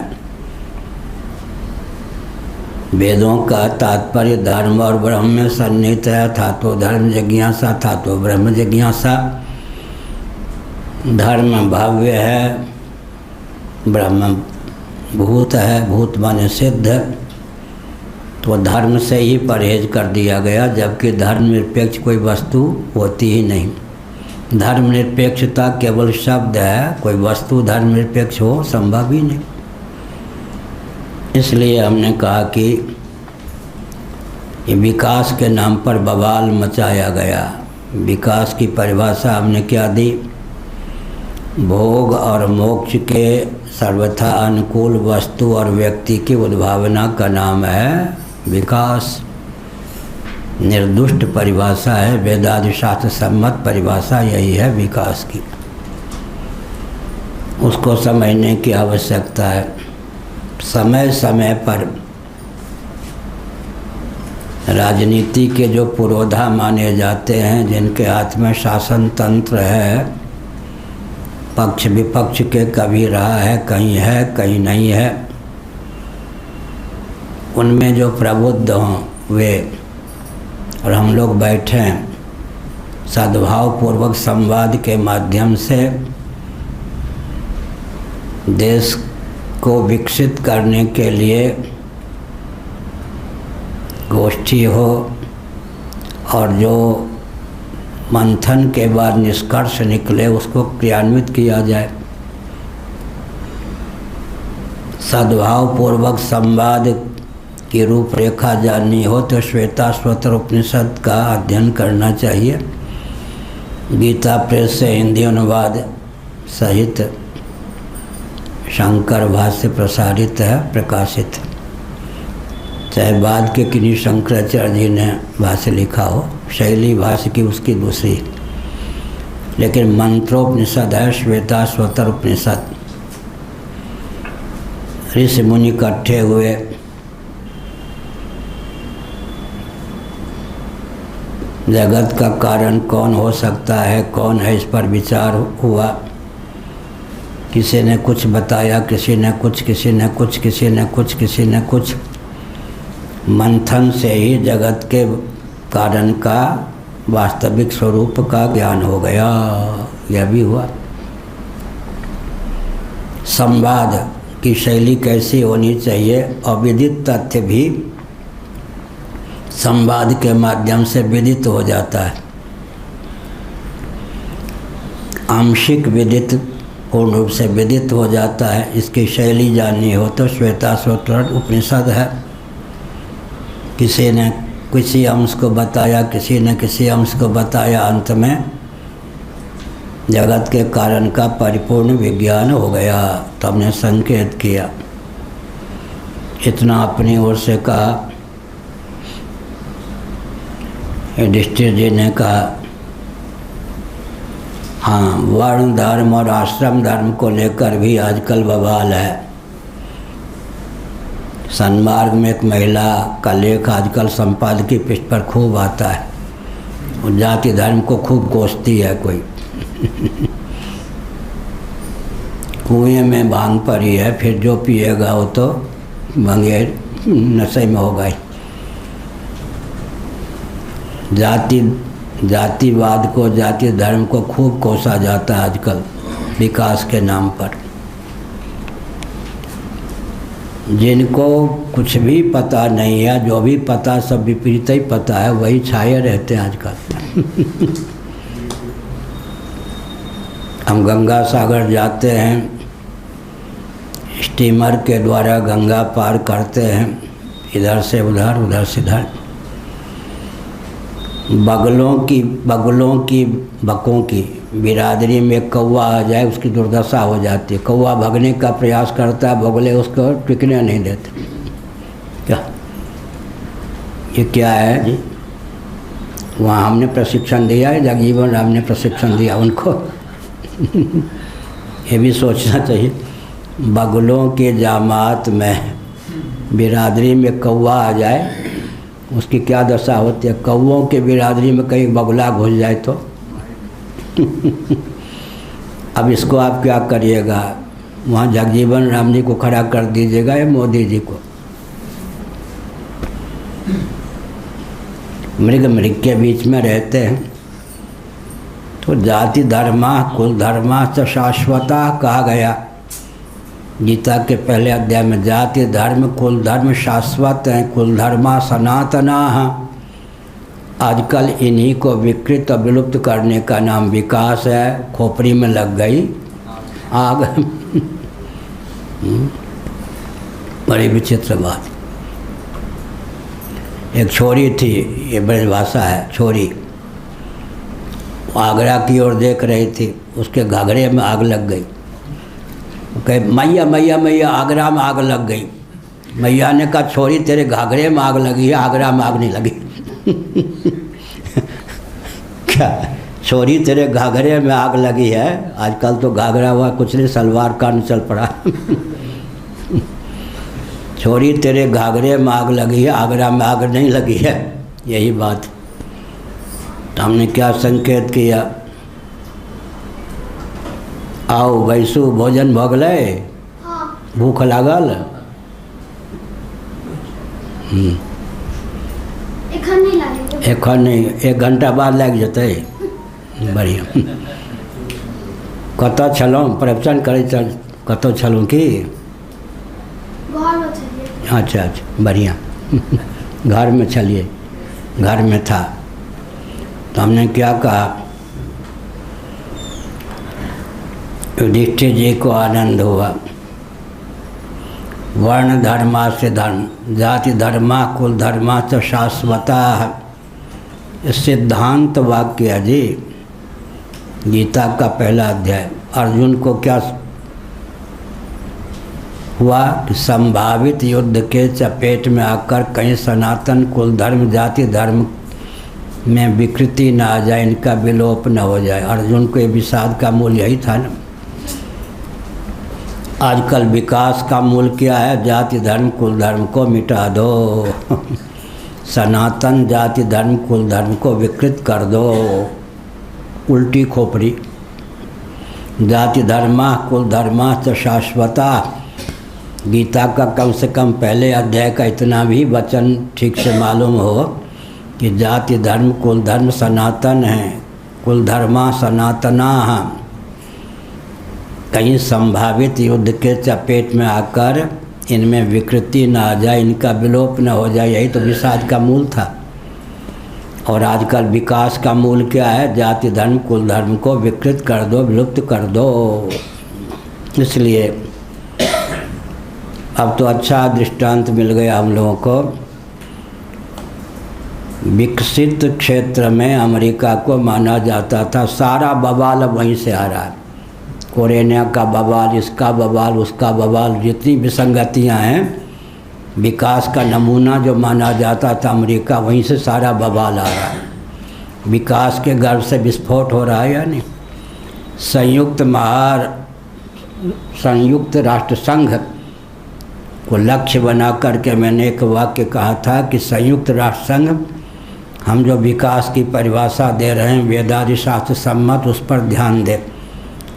वेदों का तात्पर्य धर्म और ब्रह्म में सन्निहित है, था तो धर्म जिज्ञासा, था तो ब्रह्म जिज्ञासा। धर्म भव्य है, ब्रह्म भूत है, भूत माने सिद्ध, तो धर्म से ही परहेज कर दिया गया, जबकि धर्म निरपेक्ष कोई वस्तु होती ही नहीं। धर्म निरपेक्षता केवल शब्द है, कोई वस्तु धर्म निरपेक्ष हो संभव ही नहीं। इसलिए हमने कहा कि ये विकास के नाम पर बवाल मचाया गया। विकास की परिभाषा हमने क्या दी? भोग और मोक्ष के सर्वथा अनुकूल वस्तु और व्यक्ति की उद्भावना का नाम है विकास। निर्दुष्ट परिभाषा है, वेदादि शास्त्र सम्मत परिभाषा यही है विकास की। उसको समझने की आवश्यकता है। समय समय पर राजनीति के जो पुरोधा माने जाते हैं, जिनके हाथ में शासन तंत्र है, पक्ष विपक्ष के कभी रहा है, कहीं नहीं है, उनमें जो प्रबुद्ध हों वे और हम लोग बैठे हैं, सद्भावपूर्वक संवाद के माध्यम से देश को विकसित करने के लिए गोष्ठी हो और जो मंथन के बाद निष्कर्ष निकले उसको क्रियान्वित किया जाए। सद्भावपूर्वक संवाद की रूपरेखा जाननी हो तो श्वेताश्वतर उपनिषद का अध्ययन करना चाहिए। गीता प्रेस से हिंदी अनुवाद सहित शंकर भाष्य प्रसारित है, प्रकाशित। चाहे बाद के किन्हीं शंकराचार्य जी ने भाष्य लिखा हो, शैली भाष्य की उसकी दूसरी, लेकिन मंत्रोपनिषद है श्वेताश्वतर उपनिषद। ऋषि मुनि इकट्ठे हुए, जगत का कारण कौन हो सकता है, कौन है, इस पर विचार हुआ। किसी ने कुछ बताया, किसी ने कुछ, किसी ने कुछ, किसी ने कुछ, किसी ने कुछ। मंथन से ही जगत के कारण का वास्तविक स्वरूप का ज्ञान हो गया। यह भी हुआ। संवाद की शैली कैसी होनी चाहिए, अविदित तथ्य भी संवाद के माध्यम से विदित हो जाता है। आंशिक विदित पूर्ण रूप से विदित हो जाता है। इसकी शैली जाननी हो तो श्वेताश्वतर उपनिषद है। किसी ने किसी अंश को बताया, किसी ने किसी अंश को बताया, अंत में जगत के कारण का परिपूर्ण विज्ञान हो गया। तो हमने संकेत किया, इतना अपनी ओर से कहा। युधिष्ठिर जी ने कहा, हाँ, वर्ण धर्म और आश्रम धर्म को लेकर भी आजकल बवाल है। सन्मार्ग में एक महिला का लेख आजकल संपादकीय पृष्ठ पर खूब आता है। और जाति धर्म को खूब कोसती है कोई। कुएं में भांग पड़ी है, फिर जो पिएगा वो तो बगैर नशे में होगा ही। जातिवाद को, जाति धर्म को खूब कोसा जाता है आजकल विकास के नाम पर। जिनको कुछ भी पता नहीं है, जो भी पता सब विपरीत ही पता है, वही छाए रहते हैं आजकल। हम गंगा सागर जाते हैं, स्टीमर के द्वारा गंगा पार करते हैं, इधर से उधर, उधर से इधर। बकों की बिरादरी में कौवा आ जाए, उसकी दुर्दशा हो जाती है। कौवा भगने का प्रयास करता है, बगुले उसको टिकने नहीं देते। क्या ये क्या है जी? वहाँ हमने प्रशिक्षण दिया है, जगजीवन राम ने प्रशिक्षण दिया उनको। ये भी सोचना चाहिए। बगुलों के जामात में बिरादरी में कौवा आ जाए, उसकी क्या दशा होती है। कौवों के बिरादरी में कहीं बगुला घुस जाए तो अब इसको आप क्या करिएगा? वहाँ जगजीवन राम जी को खड़ा कर दीजिएगा या मोदी जी को? मृग के बीच में रहते हैं। तो जाति धर्मा कुल धर्मा च शाश्वता कहा गया गीता के पहले अध्याय में। जाति धर्म कुल धर्म शाश्वत हैं, कुल धर्मा सनातना है। आजकल इन्हीं को विकृत और विलुप्त करने का नाम विकास है। खोपड़ी में लग गई आग। बड़ी विचित्र बात। एक छोरी थी, ये ब्रज भाषा है, छोरी आगरा की ओर देख रही थी, उसके घाघरे में आग लग गई। कहे मैया मैया मैया आगरा में आग लग गई। मैया ने कहा छोरी तेरे घाघरे में आग लगी है, आगरा में आग नहीं लगी। क्या छोरी तेरे घाघरे में आग लगी है? आजकल तो घाघरा हुआ कुछ नहीं, सलवार कान चल पड़ा। छोरी तेरे घाघरे में आग लगी है, आगरा में आग नहीं लगी है। यही बात। तो हमने क्या संकेत किया? आओ वैसु भोजन भोगले, भूख लागल। एखन नहीं, 1 घंटा बाद लग जते। बढ़िया। कत छलौं प्रवचन करे चल, कत छलौं की? अच्छा अच्छा, बढ़िया। घर में चलिए, घर में था। तो हमने क्या कहा? युधिष्ठिर जी को आनंद हुआ। वर्ण धर्मा से धर्म, जाति धर्मा कुल धर्मा च शाश्वता। सिद्धांत वाक्य है जी, गीता का पहला अध्याय। अर्जुन को क्या हुआ कि संभावित युद्ध के चपेट में आकर कहीं सनातन कुल धर्म जाति धर्म में विकृति न आ जाए, इनका विलोप न हो जाए। अर्जुन को ये विषाद का मूल यही था ना। आजकल विकास का मूल क्या है? जाति धर्म कुल धर्म को मिटा दो। सनातन जाति धर्म कुल धर्म को विकृत कर दो। उल्टी खोपड़ी। जाति धर्मा कुल धर्मा च शाश्वता। गीता का कम से कम पहले अध्याय का इतना भी वचन ठीक से मालूम हो कि जाति धर्म कुल धर्म सनातन है, कुल धर्मा सनातना है। कहीं संभावित युद्ध के चपेट में आकर इनमें विकृति न आ जाए, इनका विलोप न हो जाए, यही तो विषाद का मूल था। और आजकल विकास का मूल क्या है? जाति धर्म कुल धर्म को विकृत कर दो, विलुप्त कर दो। इसलिए अब तो अच्छा दृष्टांत मिल गया हम लोगों को। विकसित क्षेत्र में अमेरिका को माना जाता था, सारा बवाल अब वहीं से आ रहा है। कोरोना का बवाल, इसका बवाल, उसका बवाल, जितनी विसंगतियां हैं, विकास का नमूना जो माना जाता था अमेरिका, वहीं से सारा बवाल आ रहा है। विकास के गर्भ से विस्फोट हो रहा है या नहीं? संयुक्त राष्ट्र संघ को लक्ष्य बना करके मैंने एक वाक्य कहा था कि संयुक्त राष्ट्र संघ हम जो विकास की परिभाषा दे रहे हैं वेदादि शास्त्र सम्मत, उस पर ध्यान दे।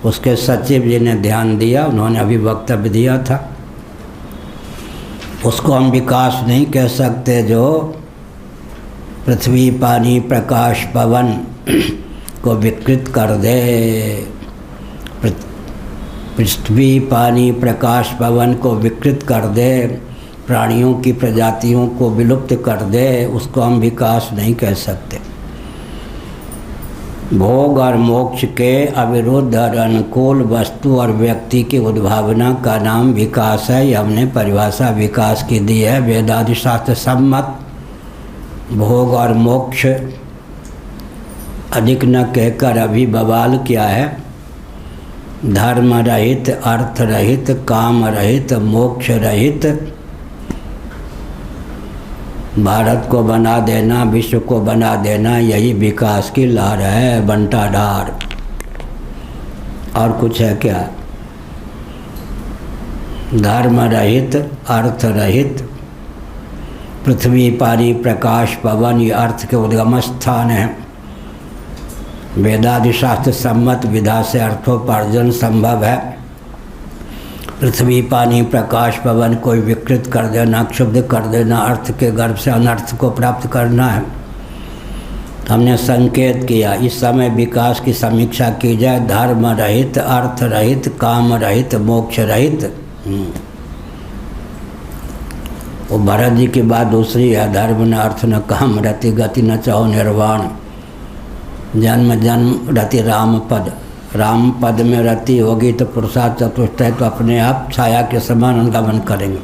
उसके सचिव जी ने ध्यान दिया, उन्होंने अभी वक्तव्य दिया था। उसको हम विकास नहीं कह सकते जो पृथ्वी पानी प्रकाश पवन को विकृत कर दे। पृथ्वी पानी प्रकाश पवन को विकृत कर दे, प्राणियों की प्रजातियों को विलुप्त कर दे, उसको हम विकास नहीं कह सकते। भोग और मोक्ष के अविरुद्ध और अनुकूल वस्तु और व्यक्ति की उद्भावना का नाम विकास है। ये हमने परिभाषा विकास की दी है, वेदादि शास्त्र सम्मत। भोग और मोक्ष अधिक न कहकर अभी बवाल क्या है? धर्म रहित, अर्थ रहित, काम रहित, मोक्ष रहित भारत को बना देना, विश्व को बना देना, यही विकास की लहर है, बंटाढार। और कुछ है क्या? धर्म रहित, अर्थ रहित, पृथ्वी पानी प्रकाश पवन, ये अर्थ के उद्गम स्थान है। वेदादि शास्त्र सम्मत विधा से अर्थोपार्जन संभव है। पृथ्वी पानी प्रकाश पवन कोई विकृत कर देना, क्षुब्ध कर देना, अर्थ के गर्भ से अनर्थ को प्राप्त करना है। हमने संकेत किया इस समय विकास की समीक्षा की जाए, धर्म रहित, अर्थ रहित, काम रहित, मोक्ष रहित। वो भरत जी की बात दूसरी है, धर्म न अर्थ न काम रति गति न चाहो निर्वाण, जन्म जन्म रति राम पद, राम पद में रति होगी तो पुरुषार्थ चतुष्टय तो अपने आप छाया के समान अनुगमन करेंगे।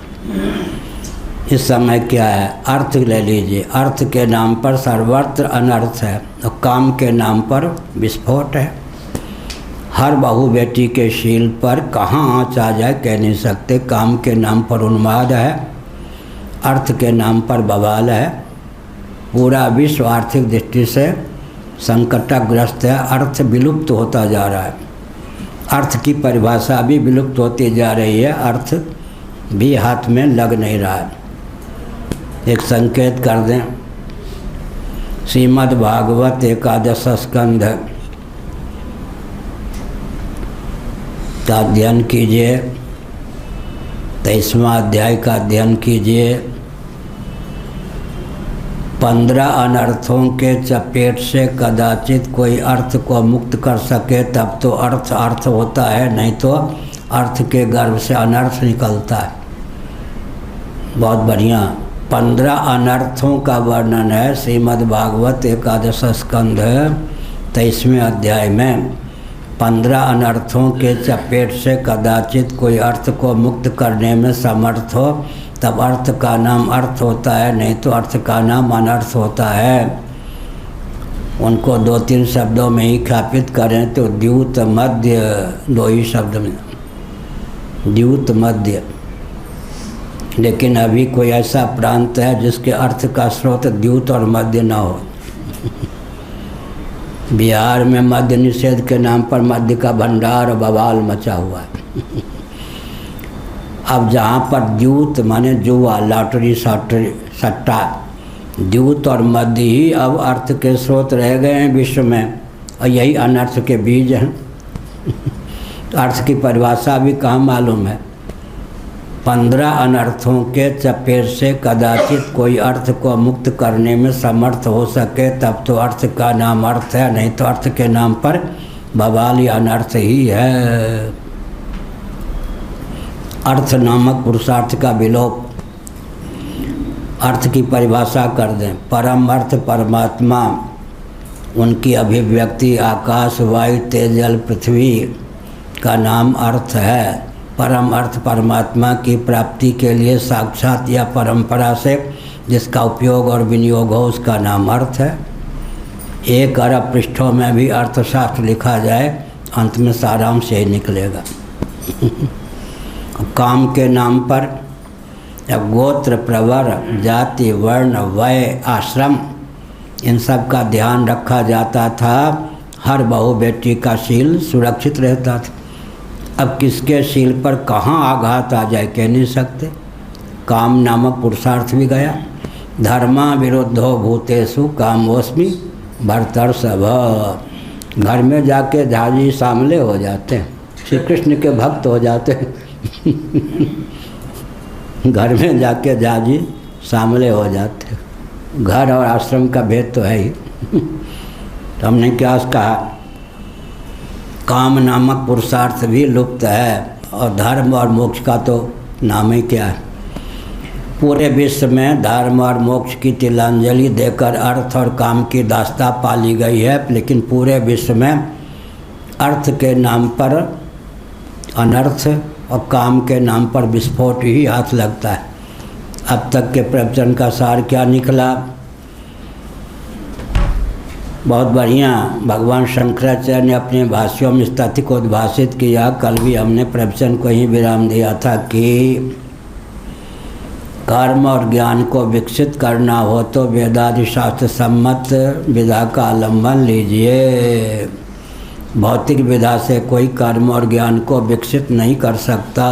इस समय क्या है, अर्थ ले लीजिए, अर्थ के नाम पर सर्वत्र अनर्थ है और काम के नाम पर विस्फोट है। हर बहू बेटी के शील पर कहाँ आँच आ जाए कह नहीं सकते। काम के नाम पर उन्माद है, अर्थ के नाम पर बवाल है। पूरा विश्व आर्थिक दृष्टि से संकटग्रस्त है, अर्थ विलुप्त होता जा रहा है, अर्थ की परिभाषा भी विलुप्त होती जा रही है, अर्थ भी हाथ में लग नहीं रहा है। एक संकेत कर दें, श्रीमद् भागवत एकादश स्कंध का अध्ययन कीजिए, 23वां अध्याय का अध्ययन कीजिए। 15 अनर्थों के चपेट से कदाचित कोई अर्थ को मुक्त कर सके तब तो अर्थ अर्थ होता है, नहीं तो अर्थ के गर्भ से अनर्थ निकलता है। बहुत बढ़िया 15 अनर्थों का वर्णन है श्रीमद् भागवत एकादश स्कंध 23वें अध्याय में। 15 अनर्थों के चपेट से कदाचित कोई अर्थ को मुक्त करने में समर्थ हो तब अर्थ का नाम अर्थ होता है, नहीं तो अर्थ का नाम अनर्थ होता है। उनको 2-3 शब्दों में ही ख्यापित करें तो द्यूत मध्य, 2 ही शब्द में द्यूत मध्य। लेकिन अभी कोई ऐसा प्रांत है जिसके अर्थ का स्रोत द्यूत और मध्य न हो। बिहार में मद्य निषेध के नाम पर मद्य का भंडार बवाल मचा हुआ है। अब जहाँ पर द्यूत माने जुआ, लॉटरी सट्टा, द्यूत और मद्य ही अब अर्थ के स्रोत रह गए हैं विश्व में, और यही अनर्थ के बीज हैं। तो अर्थ की परिभाषा भी कहाँ मालूम है। 15 अनर्थों के चपेट से कदाचित कोई अर्थ को मुक्त करने में समर्थ हो सके तब तो अर्थ का नाम अर्थ है, नहीं तो अर्थ के नाम पर बवाल या अनर्थ ही है। अर्थ नामक पुरुषार्थ का विलोप। अर्थ की परिभाषा कर दें, परम अर्थ परमात्मा, उनकी अभिव्यक्ति आकाश वायु तेज जल पृथ्वी का नाम अर्थ है। परम अर्थ परमात्मा की प्राप्ति के लिए साक्षात या परंपरा से जिसका उपयोग और विनियोग हो उसका नाम अर्थ है। 1 अरब पृष्ठों में भी अर्थशास्त्र लिखा जाए अंत में सारांश यही निकलेगा। काम के नाम पर गोत्र प्रवर जाति वर्ण वय आश्रम इन सब का ध्यान रखा जाता था। हर बहू बेटी का शील सुरक्षित रहता था। अब किसके शील पर कहाँ आघात आ जाए कह नहीं सकते। काम नामक पुरुषार्थ भी गया। धर्मा विरुद्धो भूतेषु कामोस्मि भर्तर्षभ। घर में जाके झाजी सामले हो जाते हैं, श्री कृष्ण के भक्त हो जाते हैं। घर में जाके झाजी सामले हो जाते हैं। घर और आश्रम का भेद तो है ही। तो हमने क्या कहा, काम नामक पुरुषार्थ भी लुप्त है और धर्म और मोक्ष का तो नाम ही क्या है। पूरे विश्व में धर्म और मोक्ष की तिलांजलि देकर अर्थ और काम की दास्ता पाली गई है, लेकिन पूरे विश्व में अर्थ के नाम पर अनर्थ और काम के नाम पर विस्फोट ही हाथ लगता है। अब तक के प्रवचन का सार क्या निकला? बहुत बढ़िया भगवान शंकराचार्य ने अपने भाष्यों में इस तथ्य को उद्भाषित किया। कल भी हमने प्रवचन को ही विराम दिया था कि कर्म और ज्ञान को विकसित करना हो तो वेदादि शास्त्र सम्मत विधा का अवलंबन लीजिए। भौतिक विधा से कोई कर्म और ज्ञान को विकसित नहीं कर सकता।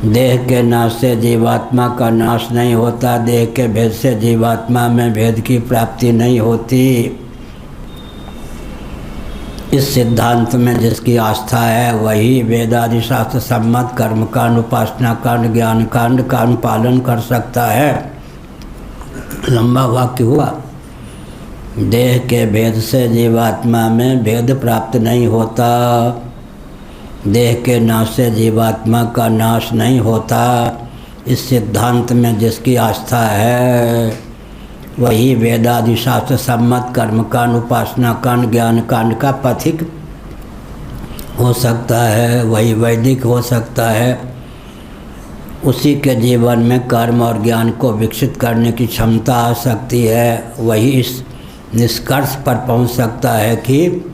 देह के नाश से जीवात्मा का नाश नहीं होता, देह के भेद से जीवात्मा में भेद की प्राप्ति नहीं होती। इस सिद्धांत में जिसकी आस्था है वही वेदादि शास्त्र सम्मत कर्मकांड, उपासना कांड, ज्ञान कांड का अनुपालन कर सकता है। लंबा वाक्य हुआ। देह के भेद से जीवात्मा में भेद प्राप्त नहीं होता। देह के नाश से जीवात्मा का नाश नहीं होता। इस सिद्धांत में जिसकी आस्था है वही वेदादि शास्त्र सम्मत कर्मकांड, उपासना कांड, ज्ञान कांड का पथिक हो सकता है, वही वैदिक हो सकता है। उसी के जीवन में कर्म और ज्ञान को विकसित करने की क्षमता आ सकती है। वही इस निष्कर्ष पर पहुंच सकता है कि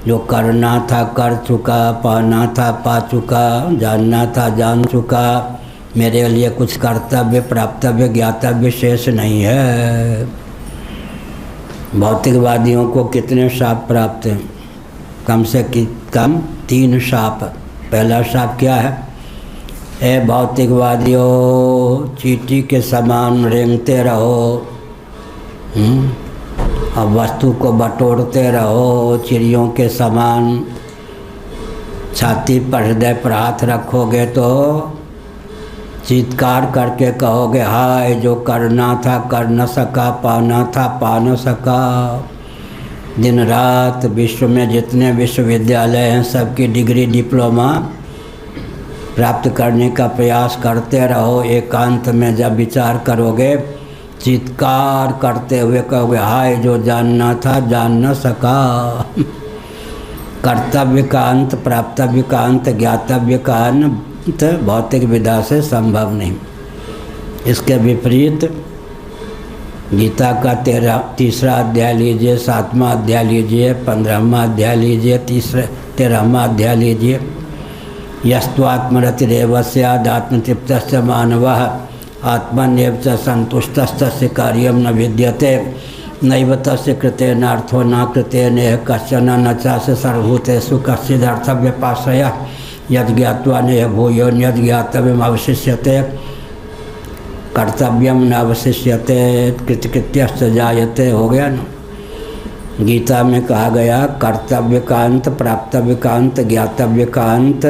जो करना था कर चुका, पाना था पा चुका, जानना था जान चुका, मेरे लिए कुछ कर्तव्य, प्राप्तव्य, ज्ञातव्य शेष नहीं है। भौतिकवादियों को कितने शाप प्राप्त हैं? कम से कम 3 शाप। पहला शाप क्या है? ए भौतिकवादियों, चींटी के समान रेंगते रहो, अब वस्तु को बटोरते रहो। चिड़ियों के समान छाती पर हृदय पर हाथ रखोगे तो चीत्कार करके कहोगे हाय, जो करना था कर न सका, पाना था पा न सका। दिन रात विश्व में जितने विश्वविद्यालय हैं सबकी डिग्री, डिप्लोमा प्राप्त करने का प्रयास करते रहो। एकांत में जब विचार करोगे चीत्कार करते हुए कहोगे हाय, जो जानना था जान न सका। कर्तव्य का अंत, प्राप्तव्य का अंत, ज्ञातव्य का अंत भौतिक विधा से संभव नहीं। इसके विपरीत गीता का 3रा अध्याय लीजिए, 7वां अध्याय लीजिए, 15वां अध्याय लीजिए, 13वां अध्याय लीजिए। यस्त्वात्मरतिरेव स्यादात्मतृप्तस्य मानवः आत्मन्येव च संतुष्टस्तस्य कार्यं न विद्यते नैव तस्य कृतेनार्थो न कृतेनेह कश्चन न चास्य सर्वभूतेषु कश्चिदर्थव्यपाश्रयः यद् ज्ञात्वा नेह भूयो यद् ज्ञातव्यम् अवशिष्यते कर्तव्यम न अवशिष्यते कृतकृत्यश्च जायते। हो गया ना। गीता में कहा गया कर्तव्य का अंत, प्राप्तव्य का अंत, ज्ञातव्य का अंत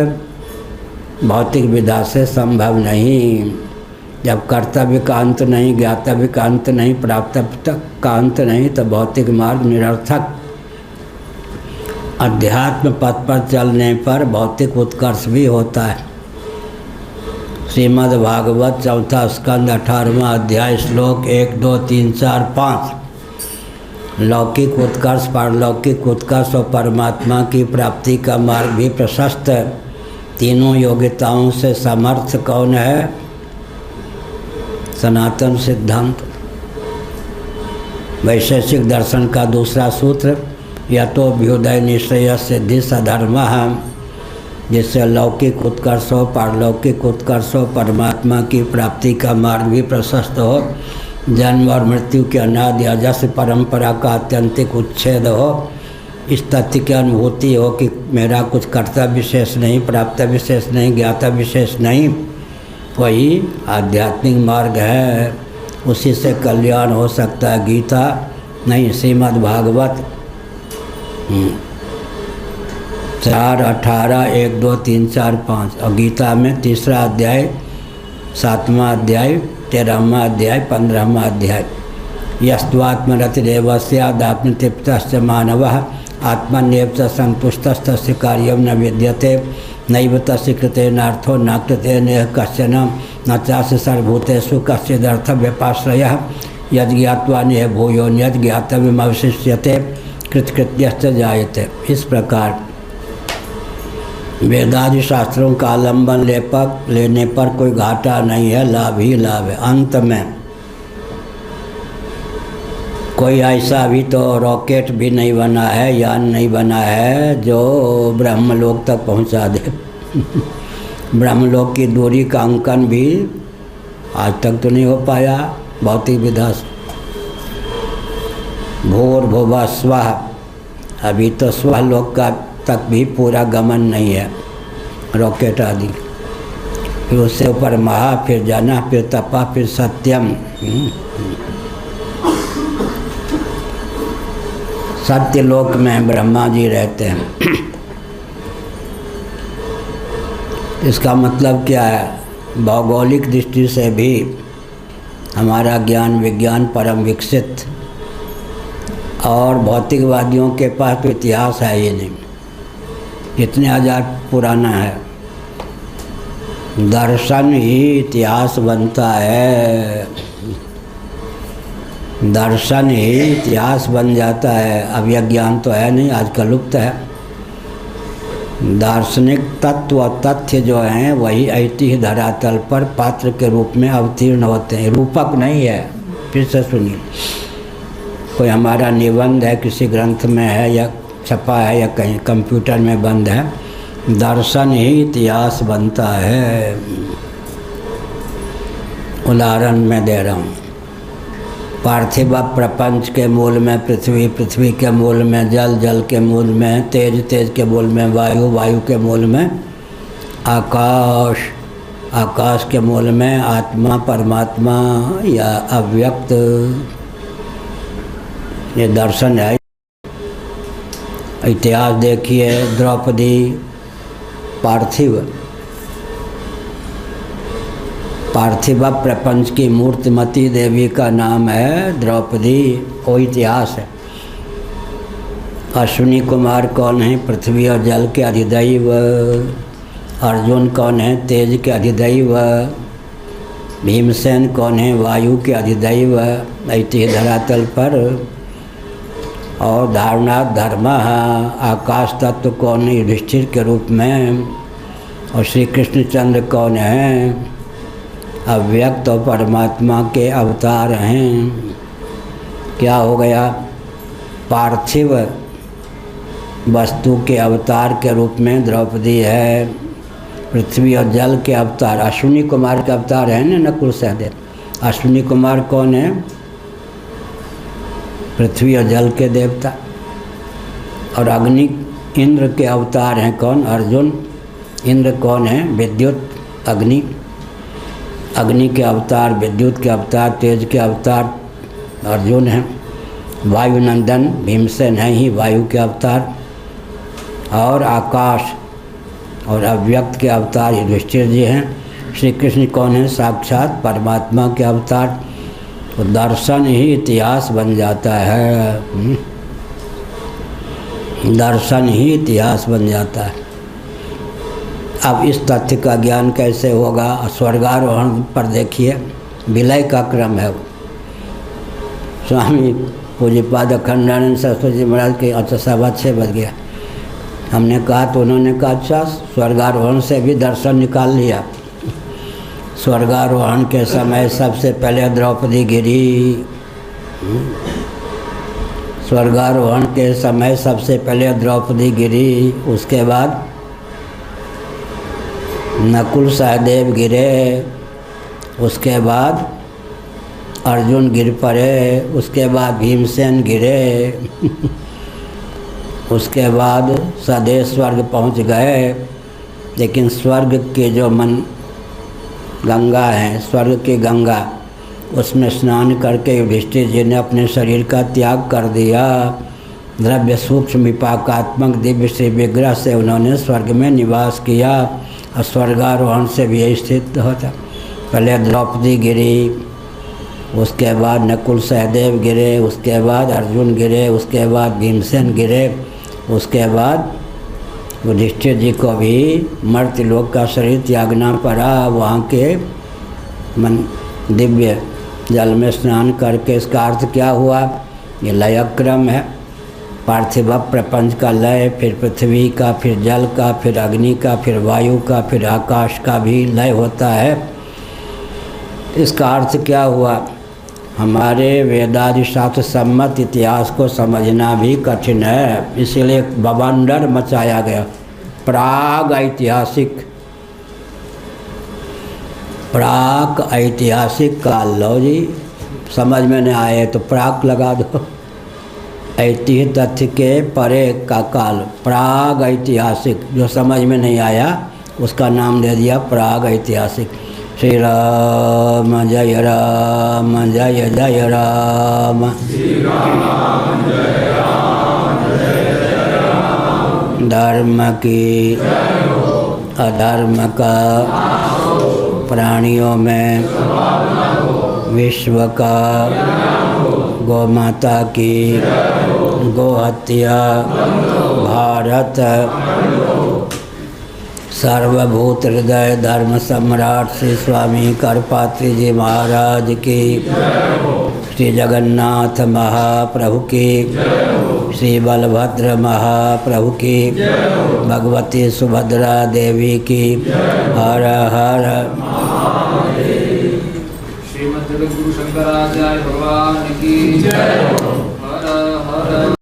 भौतिक विधा से संभव नहीं। जब कर्तव्य का अंत नहीं, ज्ञातव्य का अंत नहीं, प्राप्तव्य का अंत नहीं तो भौतिक मार्ग निरर्थक। अध्यात्म पथ पर चलने पर भौतिक उत्कर्ष भी होता है। श्रीमद् भागवत 4 स्कंद 18वां अध्याय श्लोक 1, 2, 3, 4, 5। लौकिक उत्कर्ष, पारलौकिक उत्कर्ष और परमात्मा की प्राप्ति का मार्ग भी प्रशस्त है। तीनों योग्यताओं से समर्थ कौन है? सनातन सिद्धांत। वैशेषिक दर्शन का दूसरा सूत्र यतो अभ्युदय निश्चय सिद्धि सधर्मः, जिससे लौकिक उत्कर्ष हो, पारलौकिक उत्कर्ष हो, परमात्मा की प्राप्ति का मार्ग भी प्रशस्त हो, जन्म और मृत्यु के अनादि अजस्र परंपरा का आत्यंतिक उच्छेद हो, इस तथ्य की अनुभूति हो कि मेरा कुछ कर्तव्य विशेष नहीं, प्राप्त विशेष नहीं, ज्ञाता विशेष नहीं, वही आध्यात्मिक मार्ग है। उसी से कल्याण हो सकता है। गीता नहीं, श्रीमद् भागवत 4, 18, 1, 2, 3, 4, 5 और गीता में 3रा अध्याय, 7वां अध्याय, 13वां अध्याय, 15वां अध्याय। यस्त्वात्मरतिरेव स्यादात्मतृप्तस्य मानवः आत्मन्येव च संतुष्टस्तस्य कार्यं न विद्यते नैव तस्य कृतेनार्थो न कृतेनेह कश्चन न चास्य सर्वभूतेषु कश्चिदर्थव्यपाश्रयः यद् ज्ञात्वा नेह भूयो यद् ज्ञातव्यम् अवशिष्यते कृतकृत्यश्च जायते। इस प्रकार वेदादि शास्त्रों का आलम्बन लेने पर कोई घाटा नहीं है, लाभ ही लाभ है। अंत में कोई ऐसा भी तो रॉकेट भी नहीं बना है, यान नहीं बना है जो ब्रह्मलोक तक पहुंचा दे। ब्रह्मलोक की दूरी का अंकन भी आज तक तो नहीं हो पाया भौतिक विधा से। भूर्भुवः स्वः, अभी तो स्वलोक का तक भी पूरा गमन नहीं है रॉकेट आदि। फिर उससे ऊपर महा, फिर जाना, फिर तपा, फिर सत्यम। सत्यलोक में ब्रह्मा जी रहते हैं। इसका मतलब क्या है? भौगोलिक दृष्टि से भी हमारा ज्ञान विज्ञान परम विकसित, और भौतिकवादियों के पास तो इतिहास है ही नहीं, कितने हजार पुराना है। दर्शन ही इतिहास बनता है, दर्शन ही इतिहास बन जाता है। अब यह ज्ञान तो है नहीं, आजकल लुप्त है। दार्शनिक तत्व और तथ्य जो हैं वही ऐतिह्य धरातल पर पात्र के रूप में अवतीर्ण होते हैं, रूपक नहीं है। फिर से सुनिए, कोई हमारा निबंध है, किसी ग्रंथ में है या छपा है या कहीं कंप्यूटर में बंद है, दर्शन ही इतिहास बनता है। उदाहरण मैं दे रहा हूँ, पार्थिव प्रपंच के मूल में पृथ्वी, पृथ्वी के मूल में जल, जल के मूल में तेज, तेज के मूल में वायु, वायु के मूल में आकाश, आकाश के मूल में आत्मा, परमात्मा या अव्यक्त। ये दर्शन है। इतिहास देखिए, द्रौपदी पार्थिव प्रपंच की मूर्तिमती देवी का नाम है द्रौपदी, वो इतिहास है। अश्विनी कुमार कौन है? पृथ्वी और जल के अधिदैव। अर्जुन कौन है? तेज के अधिदैव। भीमसेन कौन है? वायु के अधिदैव ऐतिह्य धरातल पर। और धारणाथ धर्म, आकाश तत्व कौन है? युधिष्ठिर के रूप में। और श्री कृष्णचंद्र कौन है? अव्यक्त और परमात्मा के अवतार हैं। क्या हो गया? पार्थिव वस्तु के अवतार के रूप में द्रौपदी है। पृथ्वी और जल के अवतार, अश्विनी कुमार के अवतार है ना नकुल सहदेव। अश्विनी कुमार कौन है? पृथ्वी और जल के देवता। और अग्नि, इंद्र के अवतार हैं कौन? अर्जुन। इंद्र कौन है? विद्युत, अग्नि। अग्नि के अवतार, विद्युत के अवतार, तेज के अवतार अर्जुन हैं। वायुनंदन भीमसेन हैं ही वायु के अवतार। और आकाश और अव्यक्त के अवतार युधिष्ठिर जी हैं। श्री कृष्ण कौन है? साक्षात परमात्मा के अवतार। तो दर्शन ही इतिहास बन जाता है। दर्शन ही इतिहास बन जाता है। अब इस तथ्य का ज्ञान कैसे होगा? स्वर्गारोहण पर देखिए, विलय का क्रम है। स्वामी पूज्यपाद अखंडानंद सरस्वती जी महाराज के, अच्छा 6:15 बज गया, हमने कहा तो उन्होंने कहा अच्छा स्वर्गारोहण से भी दर्शन निकाल लिया। स्वर्गारोहण के समय सबसे पहले द्रौपदी गिरी। स्वर्गारोहण के समय सबसे पहले द्रौपदी गिरी, उसके बाद नकुल सहदेव गिरे, उसके बाद अर्जुन गिर पड़े, उसके बाद भीमसेन गिरे, उसके बाद सदैव स्वर्ग पहुंच गए। लेकिन स्वर्ग के जो मन गंगा है, स्वर्ग की गंगा, उसमें स्नान करके युधिष्ठिर जी ने अपने शरीर का त्याग कर दिया। द्रव्य सूक्ष्म विपाकात्मक दिव्य श्री विग्रह से उन्होंने स्वर्ग में निवास किया। और स्वर्गारोहण से भी यही स्थित होता। पहले द्रौपदी गिरी, उसके बाद नकुल सहदेव गिरे, उसके बाद अर्जुन गिरे, उसके बाद भीमसेन गिरे, उसके बाद युधिष्ठिर जी को भी मर्त्यलोक का शरीर त्यागना पड़ा। वहाँ के मन दिव्य जल में स्नान करके। इसका अर्थ क्या हुआ? ये लय क्रम है। पार्थिव प्रपंच का लय, फिर पृथ्वी का, फिर जल का, फिर अग्नि का, फिर वायु का, फिर आकाश का भी लय होता है। इसका अर्थ क्या हुआ? हमारे वेदादि शास्त्र सम्मत इतिहास को समझना भी कठिन है, इसीलिए बवंडर मचाया गया। प्राग ऐतिहासिक काल। लो जी, समझ में नहीं आए तो प्राग लगा दो। ऐतिह्य तथ्य के परे का काल, प्राग ऐतिहासिक। जो समझ में नहीं आया उसका नाम दे दिया प्राग ऐतिहासिक। श्री राम जय राम, जय जय राम। श्री राम जय राम। धर्म की अधर्म का प्राणियों में विश्व का गौमाता की गोहत्या भारत सर्वभूत हृदय धर्म सम्राट श्री स्वामी करपात्री जी महाराज की, श्री जगन्नाथ महाप्रभु की, श्री बलभद्र महाप्रभु की, भगवती सुभद्रा देवी की। हर हर श्रीमद् जगद्गुरु शंकराचार्य भगवान की जय।